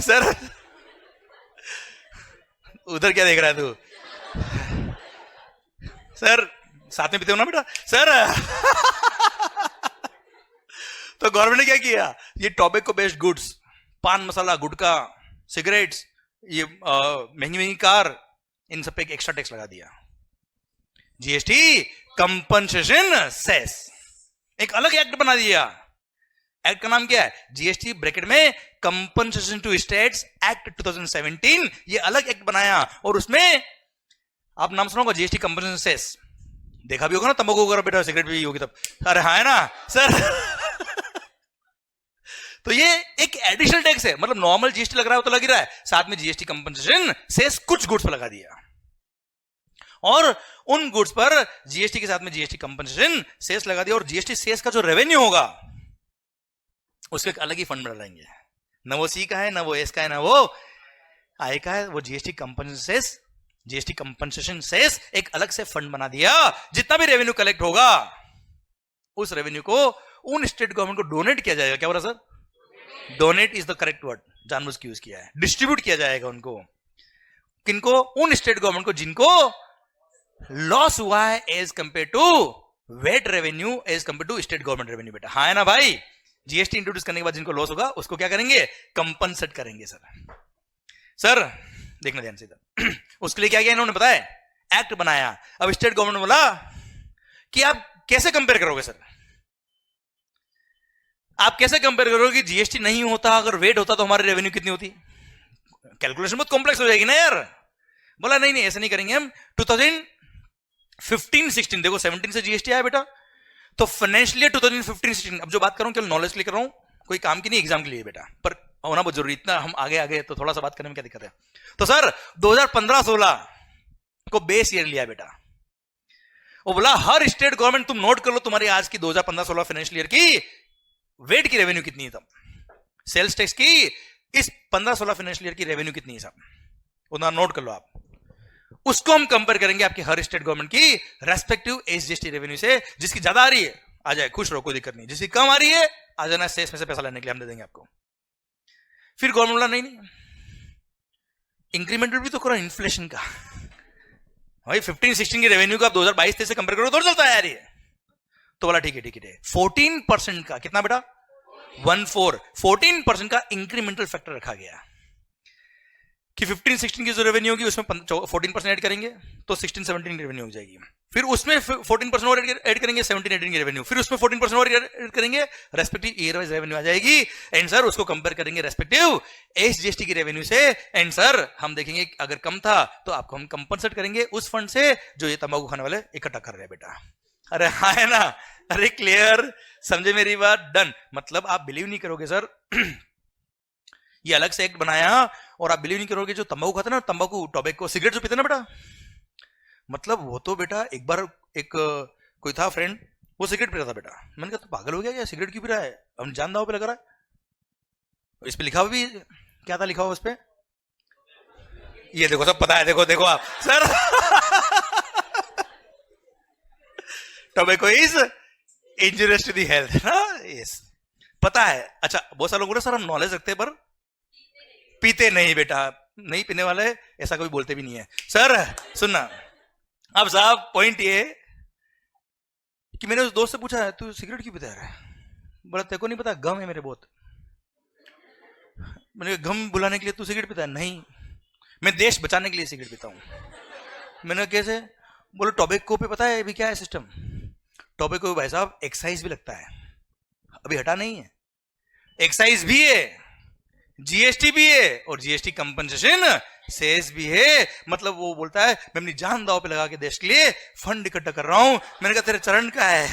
सर उधर क्या देख रहा है तू? सर साथ में पीते हो ना बेटा? सर तो गवर्नमेंट ने क्या किया, ये टोबैको बेस्ड गुड्स, पान मसाला, गुटखा, सिगरेट्स, ये महंगी महंगी कार, इन सब पे एक एक्स्ट्रा टैक्स लगा दिया, जीएसटी कंपनसेशन सेस, एक अलग एक्ट बना दिया। एक्ट का नाम क्या है? जीएसटी ब्रैकेट में कंपनसेशन टू स्टेट्स एक्ट 2017, ये अलग एक्ट बनाया। और उसमें आप नाम सुनोगे जीएसटी कंपनसेशन सेस, देखा भी होगा ना तंबाकू वगैरह बेटा, सिगरेट भी होगी तब। अरे हाँ है ना सर। तो ये एक एडिशनल टैक्स है, मतलब नॉर्मल जीएसटी लग रहा है वो तो लग ही रहा है, साथ में जीएसटी कंपनसेशन सेस कुछ गुड्स पर लगा दिया, और उन गुड्स पर जीएसटी के साथ में जीएसटी कंपनसेशन सेस लगा दिया। और जीएसटी सेस का जो रेवेन्यू होगा उसके एक अलग ही फंड बनाएंगे, न वो सी का है, न वो एस का है, न वो आई का है, वो जीएसटी कंपनसेशन सेस एक अलग से फंड बना दिया। जितना भी रेवेन्यू कलेक्ट होगा उस रेवेन्यू को उन स्टेट गवर्नमेंट को डोनेट किया जाएगा। क्या बोला sir? Donate is the correct word, जानबूझ के यूज किया है। डिस्ट्रीब्यूट किया जाएगा उनको, किनको? उन स्टेट गवर्नमेंट को जिनको लॉस हुआ है as compare to VAT revenue, as compare to state government revenue. बेटा हाँ है ना भाई? जीएसटी इंट्रोड्यूस करने के बाद जिनको लॉस होगा उसको क्या करेंगे? कंपनसेट करेंगे सर। सर देखना ध्यान से इधर। उसके लिए क्या किया इन्होंने पता है? एक्ट बनाया। अब स्टेट गवर्नमेंट ने बोला कि आप कैसे कंपेयर करोगे सर, आप कैसे कंपेयर करोगे कि जीएसटी नहीं होता, अगर वेट होता तो हमारी रेवेन्यू कितनी होती? कैलकुलेशन बहुत कॉम्प्लेक्स हो जाएगी ना यार। बोला नहीं नहीं ऐसा नहीं करेंगे हम। 2015-16, देखो 17 से जीएसटी आया बेटा, तो फाइनेंशियल ईयर 2015-16, अब जो बात कर रहा हूं केवल नॉलेज के लिए कर रहा हूं, कोई काम की नहीं, एग्जाम के लिए बेटा, पर होना बहुत जरूरी, इतना हम आगे तो थोड़ा सा बात करने में क्या दिक्कत है। तो सर 2015-16 को बेस ईयर लिया बेटा, वो बोला हर स्टेट गवर्नमेंट तुम नोट कर लो तुम्हारी आज की 2015-16 फाइनेंशियल ईयर की वेट की रेवेन्यू कितनी है, तब सेल्स टैक्स की इस 15-16 फाइनेंशियल ईयर की रेवेन्यू कितनी है साहब, उतना नोट कर लो आप। उसको हम कंपेयर करेंगे आपकी हर स्टेट गवर्नमेंट की रेस्पेक्टिव एसजीएसटी रेवेन्यू से। जिसकी ज्यादा आ रही है आ जाए, खुश रहो, कोई दिक्कत नहीं। जिसकी कम आ रही है आ जाना, सेस में से पैसा लेने के लिए हम दे देंगे आपको। फिर गवर्नमेंट बोला नहीं, इंक्रीमेंटल भी तो करो इन्फ्लेशन का। भाई 15-16 की रेवेन्यू का आप 2022-23 से कंपेयर करो तो चलता है यार ये। तो बोला ठीक है 14% का, कितना बेटा 14% का इंक्रीमेंटल फैक्टर रखा गया कि 15-16 की जो रेवेन्यू होगी उसमें 14% ऐड करेंगे तो 16-17 की रेवेन्यू हो जाएगी। फिर उसमें 14% और ऐड करेंगे 17-18 की रेवेन्यू, फिर उसमें 14% और ऐड करेंगे, रेस्पेक्टिव ईयर वाइज रेवेन्यू आ जाएगी। एंड सर उसको कंपेयर करेंगे रेस्पेक्टिव एसजीएसटी की रेवेन्यू से। एंड सर हम देखेंगे अगर कम था तो आपको हम कंपनसेट करेंगे उस फंड से जो ये तंबाकू खाने वाले इकट्ठा कर रहे हैं बेटा। अरे हाँ है ना, अरे क्लियर, समझे मेरी बात, डन। मतलब आप बिलीव नहीं करोगे सर, ये अलग से एक्ट बनाया और आप बिलीव नहीं करोगे, जो तंबाकू खाता ना, तंबाकू टोबैको सिगरेट जो पीते ना बेटा, मतलब वो तो बेटा एक बार एक कोई था फ्रेंड, वो सिगरेट पी रहा था बेटा। मैंने कहा तो पागल हो गया क्या, सिगरेट क्यों पी रहा है, हम जान दाव पे लगा रहा है। इस पे लिखा हुआ भी क्या था, लिखा हुआ उस पे, ये देखो सब पता है, देखो देखो आप sir tobacco is injurious to the health ना, यस पता है। अच्छा बहुत सारे लोगों ने सर हम नॉलेज रखते हैं पर पीते नहीं बेटा, नहीं पीने वाले ऐसा कोई बोलते भी नहीं है सर। सुनना अब साहब, पॉइंट ये कि मैंने उस दोस्त से पूछा तू सिगरेट क्यों पीता है, बोला तेरे को नहीं पता गम है मेरे बहुत। मैंने गम बुलाने के लिए तू सिगरेट पीता है, नहीं मैं देश बचाने के लिए सिगरेट पीता हूं। मैंने कैसे, बोले टोबैको पे पता है अभी क्या है सिस्टम, टोबैको भाई साहब एक्साइज भी लगता है, अभी हटा नहीं है, एक्साइज भी है, जीएसटी भी है और जीएसटी कंपनसेशन सेस भी है। मतलब वो बोलता है मैं अपनी जान दांव पे लगा के देश के लिए फंड इकट्ठा कर रहा हूं। मैंने कहा तेरे चरण का है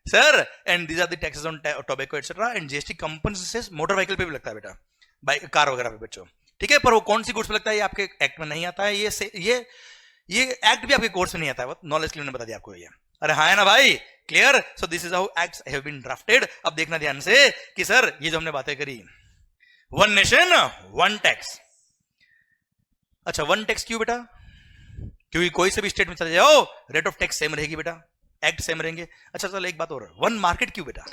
sir. And these are the taxes on tobacco etcetera and GST compensation motor vehicle पे भी लगता है बेटा, बाइक कार वगैरह पे बच्चों, ठीक है। पर वो कौन सी गुड्स पे लगता है ये आपके एक्ट में नहीं आता है, ये एक्ट भी आपके कोर्स में नहीं आता है, नॉलेज के लिए बता दिया आपको ये। अरे हाँ है ना भाई, clear. So this is how acts have been drafted. अब देखना ध्यान से कि सर ये जो हमने बातें करी, वन नेशन वन टैक्स। अच्छा वन टैक्स क्यों बेटा, क्योंकि कोई से भी स्टेट में चले जाओ रेट ऑफ टैक्स सेम रहेगी बेटा, एक्ट सेम रहेंगे। अच्छा चलो एक बात और, वन मार्केट क्यों बेटा,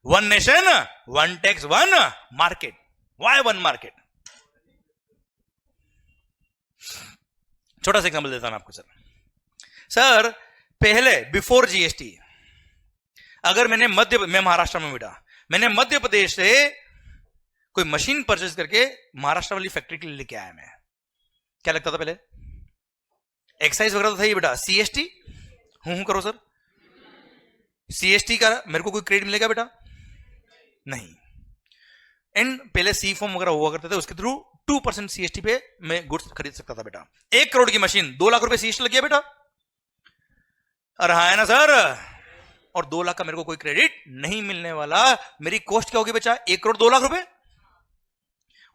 one nation one tax one market, why one market. छोटा सा एग्जांपल देता हूं आपको सर पहले बिफोर जीएसटी अगर मैं महाराष्ट्र में बेटा, मैंने मध्य प्रदेश से कोई मशीन परचेज करके महाराष्ट्र वाली फैक्ट्री के लिए लेके आया, मैं क्या लगता था पहले, एक्साइज वगैरह तो था ही बेटा, सीएसटी हूं करो सर, सीएसटी का मेरे को कोई क्रेडिट मिलेगा बेटा, नहीं। एंड पहले सी फॉर्म वगैरह हुआ करते थे, उसके थ्रू 2% सीएसटी पे मैं गुड्स खरीद सकता था बेटा। 1 करोड़ की मशीन 2 लाख रुपए सीएसटी लग गया बेटा, अरे हाँ है ना सर। और 2 लाख का मेरे को कोई क्रेडिट नहीं मिलने वाला, मेरी कॉस्ट क्या होगी बच्चा, 1 करोड़ 2 लाख रुपए।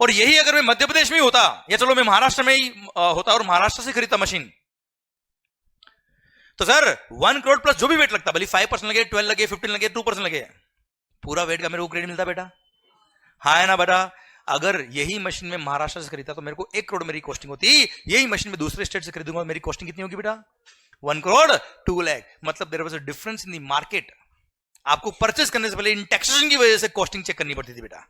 और यही अगर मैं मध्य प्रदेश में ही होता, या चलो मैं महाराष्ट्र में ही होता और महाराष्ट्र से खरीदता मशीन, तो सर 1 करोड़ प्लस जो भी वेट लगता, भले 5% लगे, 12 लगे, 15 लगे, 2% लगे, पूरा वेट का मेरे को क्रेडिट मिलता बेटा, हाँ है ना बेटा। अगर यही मशीन में महाराष्ट्र से खरीदता तो मेरे को 1 करोड़ मेरी कॉस्टिंग होती, यही मशीन में दूसरे स्टेट से खरीदूंगा मेरी कॉस्टिंग कितनी होगी बेटा, 1 करोड़ 2 लाख। मतलब there was a difference in the market. आपको परचेस करने से पहले इन टैक्सेशन की वजह से कॉस्टिंग चेक करनी पड़ती थी बेटा,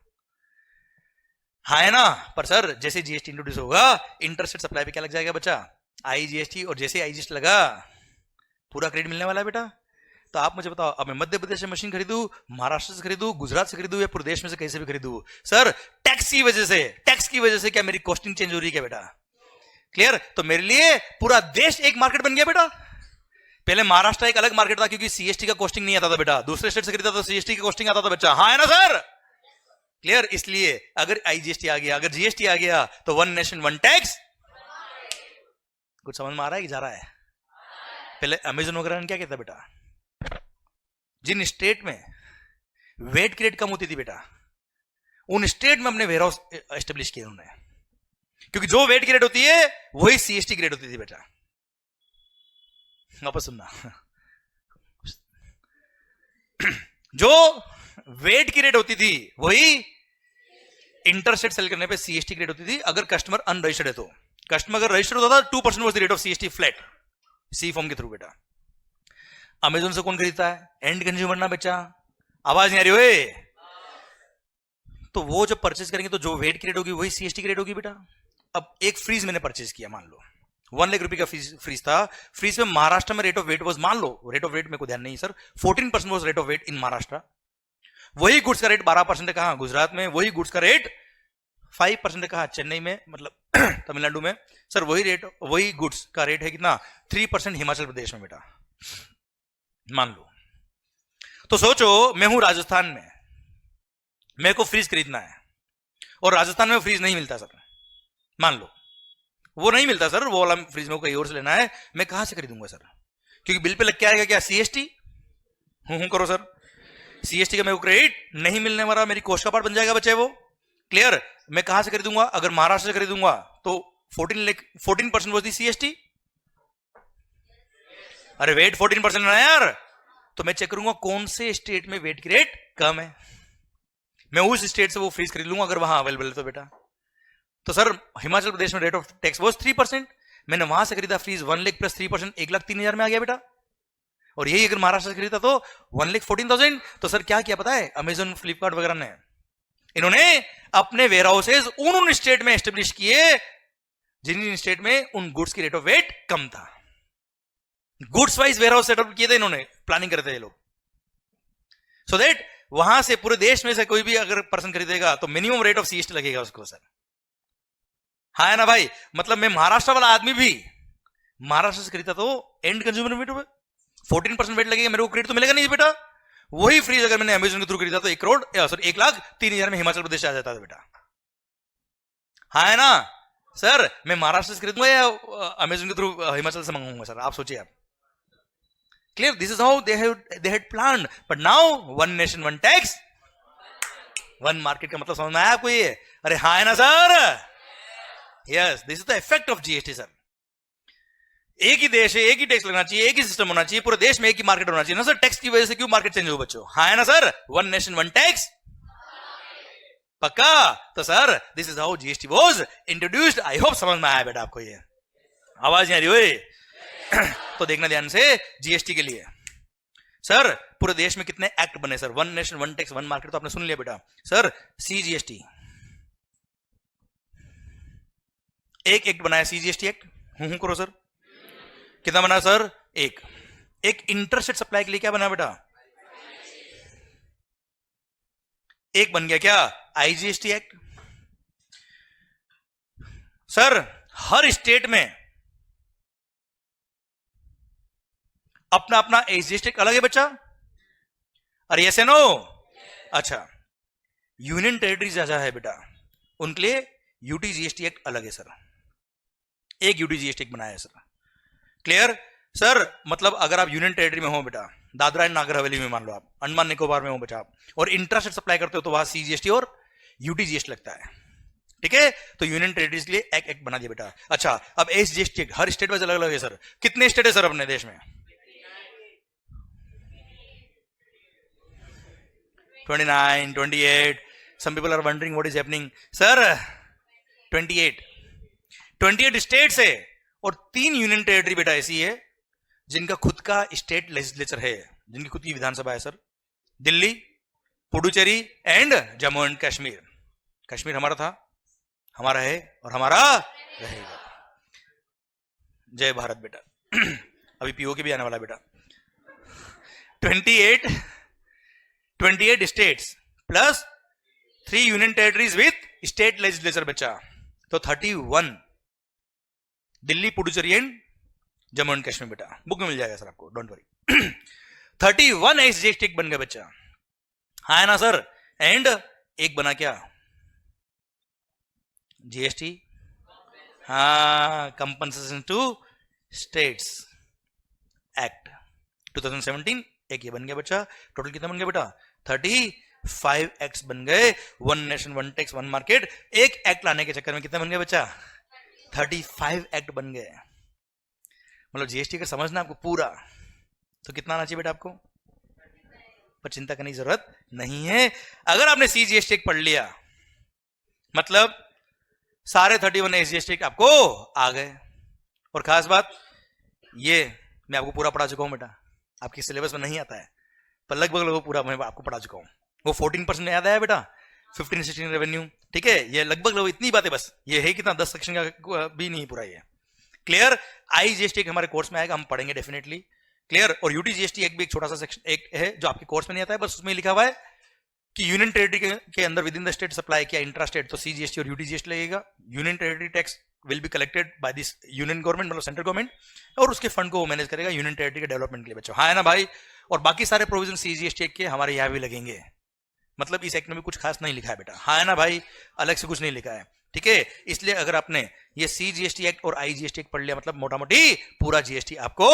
हाँ है ना। पर सर जैसे जीएसटी इंट्रोड्यूस होगा, इंटरस्टेट सप्लाई पे क्या लग जाएगा बच्चा, आईजीएसटी, और जैसे आईजीएसटी लगा पूरा क्रेडिट मिलने वाला है बेटा। तो आप मुझे बताओ, अब मैं मध्य प्रदेश से मशीन खरीदू, महाराष्ट्र से खरीदू, गुजरात से खरीदू, या प्रदेश में से कहीं से भी खरीदू, सर टैक्स की वजह से क्या मेरी कॉस्टिंग चेंज हो रही है क्या बेटा, क्लियर। तो मेरे लिए पूरा देश एक मार्केट बन गया बेटा। पहले महाराष्ट्र एक अलग मार्केट था क्योंकि सीएसटी का कॉस्टिंग नहीं आता था बेटा, दूसरे स्टेट से खरीदा तो सीएसटी का कॉस्टिंग आता था बच्चा, हाँ है ना सर, क्लियर। इसलिए अगर आईजीएसटी आ गया, अगर जीएसटी आ गया, तो वन नेशन वन टैक्स। कुछ समझ में आ रहा है कि जा रहा है। पहले अमेजन वगैरह ने क्या कहता बेटा, जिन स्टेट में वेट ग्रेड कम होती थी बेटा, उन स्टेट में अपने वेयरहाउस एस्टेब्लिश किए उन्होंने, क्योंकि जो वेट ग्रेड होती है वही सीएसटी ग्रेड होती थी बेटा। वापस सुनना, जो वेट की रेट होती थी वही इंटरस्टेट सेल करने पे सीएसटी ग्रेड होती थी, अगर कस्टमर अनरजिस्टर्ड है तो। कस्टमर अगर रजिस्टर होता था 2% was the rate of CST flat, C form के थ्रू बेटा। अमेजोन से कौन खरीदता है? एंड कंज्यूमर ना बच्चा। आवाज नहीं आ रही हो? तो वो जब परचेज करेंगे तो जो वेट की रेट होगी वही सीएसटी की रेट होगी बेटा। अब एक फ्रीज मैंने परचेज किया, मान लो 1 लाख रुपए का फ्रीज था। फ्रीज में महाराष्ट्र में रेट ऑफ वेट वॉज, मान लो रेट ऑफ वेट मेरे को ध्यान नहीं sir, 14% was rate of VAT in Maharashtra. वही गुड्स का रेट 12% कहा गुजरात में, वही गुड्स का रेट 5% कहा चेन्नई में, मतलब तमिलनाडु में। सर वही गुड्स का रेट है कितना? 3% हिमाचल प्रदेश में बेटा, मान लो। तो सोचो मैं हूं राजस्थान में, मेरे को फ्रीज खरीदना है और राजस्थान में फ्रीज नहीं मिलता सर, मान लो वो नहीं मिलता सर, वो वाला फ्रीज में कहीं और से लेना है, मैं कहां से खरीदूंगा सर? क्योंकि बिल पे लग के आएगा क्या? सीएसटी। हूं करो सर, सीएसटी का मेरे को क्रेडिट नहीं मिलने वाला, मेरी कोस्ट का पार्ट बन जाएगा बच्चे वो। क्लियर? मैं कहां से खरीदूंगा? अगर महाराष्ट्र से खरीदूंगा तो 14% वॉज दी सीएसटी। अरे वेट 14% ना यार, तो मैं चेक करूंगा कौन से स्टेट में वेट की रेट कम है, मैं उस स्टेट से वो फ्रीज खरीद लूंगा अगर वहां अवेलेबल है तो बेटा। तो सर हिमाचल प्रदेश में रेट ऑफ टैक्स वॉज 3%, मैंने वहां से खरीदा फ्रीज 1 लाख प्लस 3%, 1,03,000 में आ गया बेटा। और यही अगर महाराष्ट्र से खरीदा तो 1,14,000। तो सर क्या किया पता है अमेजन फ्लिपकार्ट वगैरह ने? इन्होंने अपने वेयर हाउसेज उन स्टेट में एस्टेब्लिश किए जिन स्टेट में उन गुड्स की रेट ऑफ वेट कम था। Goods wise warehouse setup किए थे इन्होंने, प्लानिंग करते थे लोग, सो दैट वहां से पूरे देश में से कोई भी अगर पर्सन खरीदेगा तो मिनिमम रेट ऑफ सीएसटी लगेगा उसको सर। हाँ है ना भाई? मतलब मैं महाराष्ट्र वाला आदमी भी महाराष्ट्र से खरीदा तो एंड कंज्यूमर वेट 14% वेट लगेगा, मेरे को क्रेडिट तो मिलेगा नहीं बेटा। वही फ्रीज अगर मैंने अमेजन के थ्रू खरीदा तो 1,03,000 में हिमाचल प्रदेश आ जाता था बेटा। हाँ है ना सर? मैं महाराष्ट्र से खरीदूंगा या अमेजन के थ्रू हिमाचल से मंगाऊंगा सर? आप सोचिए आप। Clear? This is how they had planned, but now one nation one tax one market का मतलब समझ में आया आपको ये? अरे हाँ है ना sir? Yes, this is the effect of GST sir. एक ही देश है, एक ही टैक्स लगना चाहिए, एक ही सिस्टम होना चाहिए, पूरे देश में एक ही मार्केट होना चाहिए ना सर। टैक्स की वजह से क्यों मार्केट चेंज हो बच्चों? हाँ है ना sir? One nation one tax, पक्का? तो sir this is how GST was introduced. I hope समझ में आया बेटा आपको ये। आवाज नहीं आ रही हुई? तो देखना ध्यान से जीएसटी के लिए सर पूरे देश में कितने एक्ट बने sir? One nation one tax one market तो आपने सुन लिया बेटा। सर सीजीएसटी एक एक्ट बनाया, सीजीएसटी एक्ट। हूं करो सर। कितना बना सर? एक इंटरस्टेट सप्लाई के लिए क्या बना बेटा? एक बन गया क्या? IGST act. सर हर स्टेट में अपना अपना एजीएसटी एक्ट अलग है बच्चा। अरे यस नो? अच्छा, यूनियन टेरिटरीज जैसा है बेटा, उनके लिए यूटीजीएसटी एक्ट अलग है सर। एक यूटीजीएसटी एक्ट बनाया है सर। Clear sir? मतलब अगर आप यूनियन टेरिटरी में हो बेटा, दादरा एंड नागर हवेली में, मान लो आप अंडमान निकोबार में हो बेटा आप, और इंट्रास्टेट सप्लाई करते हो तो वहां सीजीएसटी और यूटीजीएसटी लगता है। ठीक है? तो यूनियन टेरिटरीज के लिए एक एक्ट बना दिया बेटा। अच्छा, अब एसजीएसटी एक्ट हर स्टेट वाइज अलग अलग है सर। कितने स्टेट है सर अपने देश में? 29, 28. Some people are wondering what is happening. Sir, 28 states है और 3 यूनियन टेरिटरी बेटा ऐसी है जिनका खुद का स्टेट लेजिस्लेचर है, जिनकी खुद की विधानसभा है sir. Delhi, Puducherry and Jammu and Kashmir. Kashmir हमारा था, हमारा है और हमारा रहेगा। जय भारत बेटा। अभी पीओके भी आने वाला बेटा। 28 states plus 3 union territories with state legislature बच्चा, तो 31। दिल्ली, पुडुचेरी एंड जम्मू एंड कश्मीर बेटा, बुक में मिल जाएगा सर आपको, डोंट वरी। 31 एसजीएसटी बन गया बच्चा। हाँ है ना सर? एंड एक बना क्या? जीएसटी, हाँ, कंपनसेशन टू स्टेट्स एक्ट 2017। एक ये बन गया बच्चा। टोटल कितना बन गया बेटा? 35 एक्ट्स बन गए। One nation one tax one market, एक एक्ट लाने के चक्कर में कितना बन गया बच्चा? 35 एक्ट बन गए। मतलब जीएसटी का समझना आपको पूरा, तो कितना आना चाहिए बेटा आपको? पर चिंता करने की जरूरत नहीं है। अगर आपने सीजीएसटी पढ़ लिया, मतलब सारे 31 एसजीएसटी आपको आ गए। और खास बात ये मैं आपको पूरा पढ़ा चुका हूं बेटा, आपकी सिलेबस में नहीं आता है पर लगभग पूरा मैं आपको पढ़ा चुका हूं। वो 14% याद आया बेटा, 15-16 रेवेन्यू, ठीक है, ये लगभग इतनी बातें, बस ये है कितना 10 सेक्शन का भी नहीं पूरा ये। क्लियर? आईजीएसटी हमारे कोर्स में आएगा, हम पढ़ेंगे डेफिनेटली। क्लियर? और यूटीजीएसटी एक भी एक छोटा सा सेक्शन एक है जो आपके कोर्स में नहीं आता है, बस उसमें लिखा हुआ है कि यूनियन टेरिटरी के अंदर with in the state supply किया इंट्रा स्टेट, तो सीजीएसटी और यूटीजीएसटी लगेगा। Union territory tax will be collected by this union government, मतलब सेंट्रल गवर्नमेंट, और उसके फंड को वो मैनेज करेगा यूनियन टेरिटरी के डेवलपमेंट के लिए बच्चों। हाँ है ना भाई? और बाकी सारे प्रोविजन सीजीएसटी के हमारे यहाँ भी लगेंगे, मतलब इस एक्ट में भी कुछ खास नहीं लिखा है बेटा। हाँ है ना भाई? अलग से कुछ नहीं लिखा है, ठीक है। इसलिए अगर आपने ये सीजीएसटी एक्ट और आईजीएसटी एक्ट पढ़ लिया, मतलब मोटा मोटी पूरा जीएसटी आपको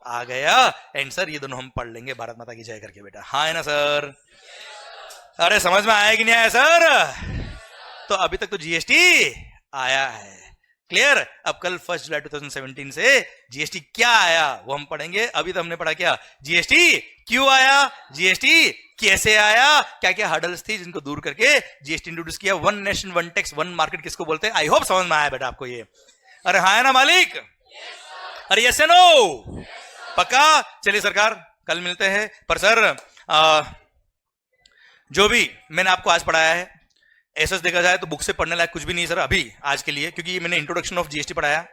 आ गया। एंड सर ये दोनों हम पढ़ लेंगे भारत माता की जय करके बेटा। हाँ है ना सर? अरे समझ में आया कि नहीं आया सर? तो अभी तक तो जीएसटी आया है। क्लियर? अब कल 1 जुलाई 2017 से जीएसटी क्या आया वो हम पढ़ेंगे। अभी तो हमने पढ़ा क्या? जीएसटी क्यों आया, जीएसटी कैसे आया, क्या क्या हर्डल्स थी जिनको दूर करके जीएसटी इंट्रोड्यूस किया। One nation one tax one market किसको बोलते हैं? आई होप समझ में आया बेटा आपको ये। अरे हाँ है ना मालिक? अरे यस नो? पक्का? चलिए सरकार कल मिलते हैं। पर सर जो भी मैंने आपको आज पढ़ाया है ऐसा देखा जाए तो बुक से पढ़ने लायक कुछ भी नहीं सर अभी आज के लिए, क्योंकि मैंने इंट्रोडक्शन ऑफ जीएसटी पढ़ाया,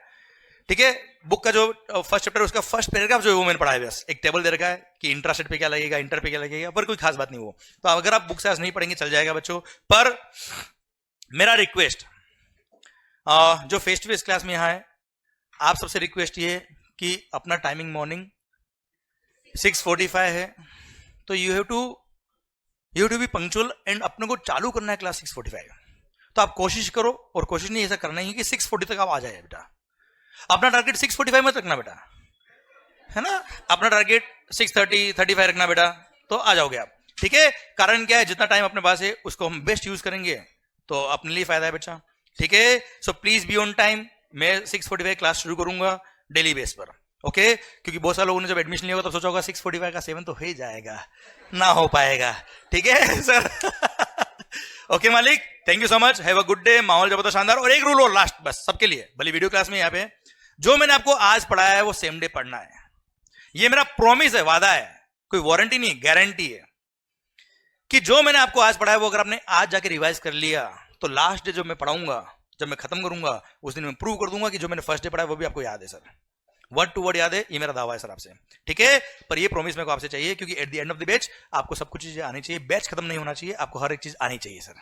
ठीक है। बुक का जो फर्स्ट चैप्टर उसका फर्स्ट पैराग्राफ जो है वो मैंने पढ़ाया, बस एक टेबल दे रखा है कि इंट्रास्टेट पे क्या लगेगा, इंटर पे क्या लगेगा, पर कोई खास बात नहीं वो। तो अगर आप बुक से आज नहीं पढ़ेंगे चल जाएगा बच्चों। पर मेरा रिक्वेस्ट जो फेस टू फेस क्लास में यहाँ है, आप सबसे रिक्वेस्ट ये कि अपना टाइमिंग मॉर्निंग 6:45 है, तो you have to be punctual and अपने को चालू करना है क्लास 6:45। तो आप कोशिश करो, और कोशिश नहीं ऐसा करना ही कि 6:40 तक आप आ जाए बेटा। अपना टारगेट 6:45 मत रखना बेटा, है ना। अपना टारगेट 6:30, 35 रखना बेटा, तो आ जाओगे आप, ठीक है। कारण क्या है, जितना टाइम अपने पास है उसको हम बेस्ट यूज करेंगे तो अपने लिए फायदा है बच्चा, ठीक है। So please be on time. मैं 6:45 क्लास शुरू करूंगा डेली बेस पर, ओके। क्योंकि बहुत सारे लोगों ने जब एडमिशन लिया होगा तब सोचा होगा 6:45 का 7 तो हो ही जाएगा, ना हो पाएगा, ठीक है सर। ओके मालिक, thank you so much, have a good day. माहौल जबरदस्त शानदार। और एक रूल और लास्ट बस सबके लिए, भले वीडियो क्लास में यहाँ पे जो मैंने आपको आज पढ़ाया है वो सेम डे पढ़ना है। ये मेरा प्रॉमिस है, वादा है, कोई वारंटी नहीं, गारंटी है कि जो मैंने आपको आज पढ़ाया वो अगर आपने आज जाके रिवाइज कर लिया तो लास्ट डे जब मैं पढ़ाऊंगा, जब मैं खत्म करूंगा उस दिन मैं प्रूव कर दूंगा कि जो मैंने फर्स्ट डे पढ़ाया वो भी आपको याद है सर, वर्ड टू वर्ड याद है। ये मेरा दावा है सर आपसे, ठीक है। पर ये प्रॉमिस मेरे को आपसे चाहिए, क्योंकि at the end of the batch आपको सब कुछ चीजें आनी चाहिए, बैच खत्म नहीं होना चाहिए, आपको हर एक चीज आनी चाहिए sir,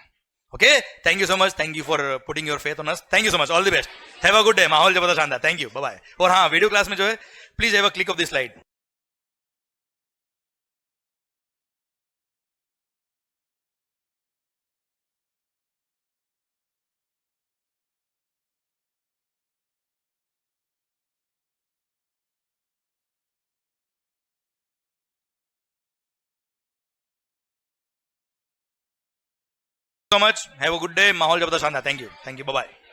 okay. Thank you so much, thank you for putting your faith on us, thank you so much, all the best, have a good day. माहौल जबरदस्त शानदार, थैंक यू, बाय बाय। और हाँ, वीडियो क्लास में जो है please have a click of this slide. so much, have a good day, माहौल जबरदस्त शानदार, थैंक यू, बाय बाय।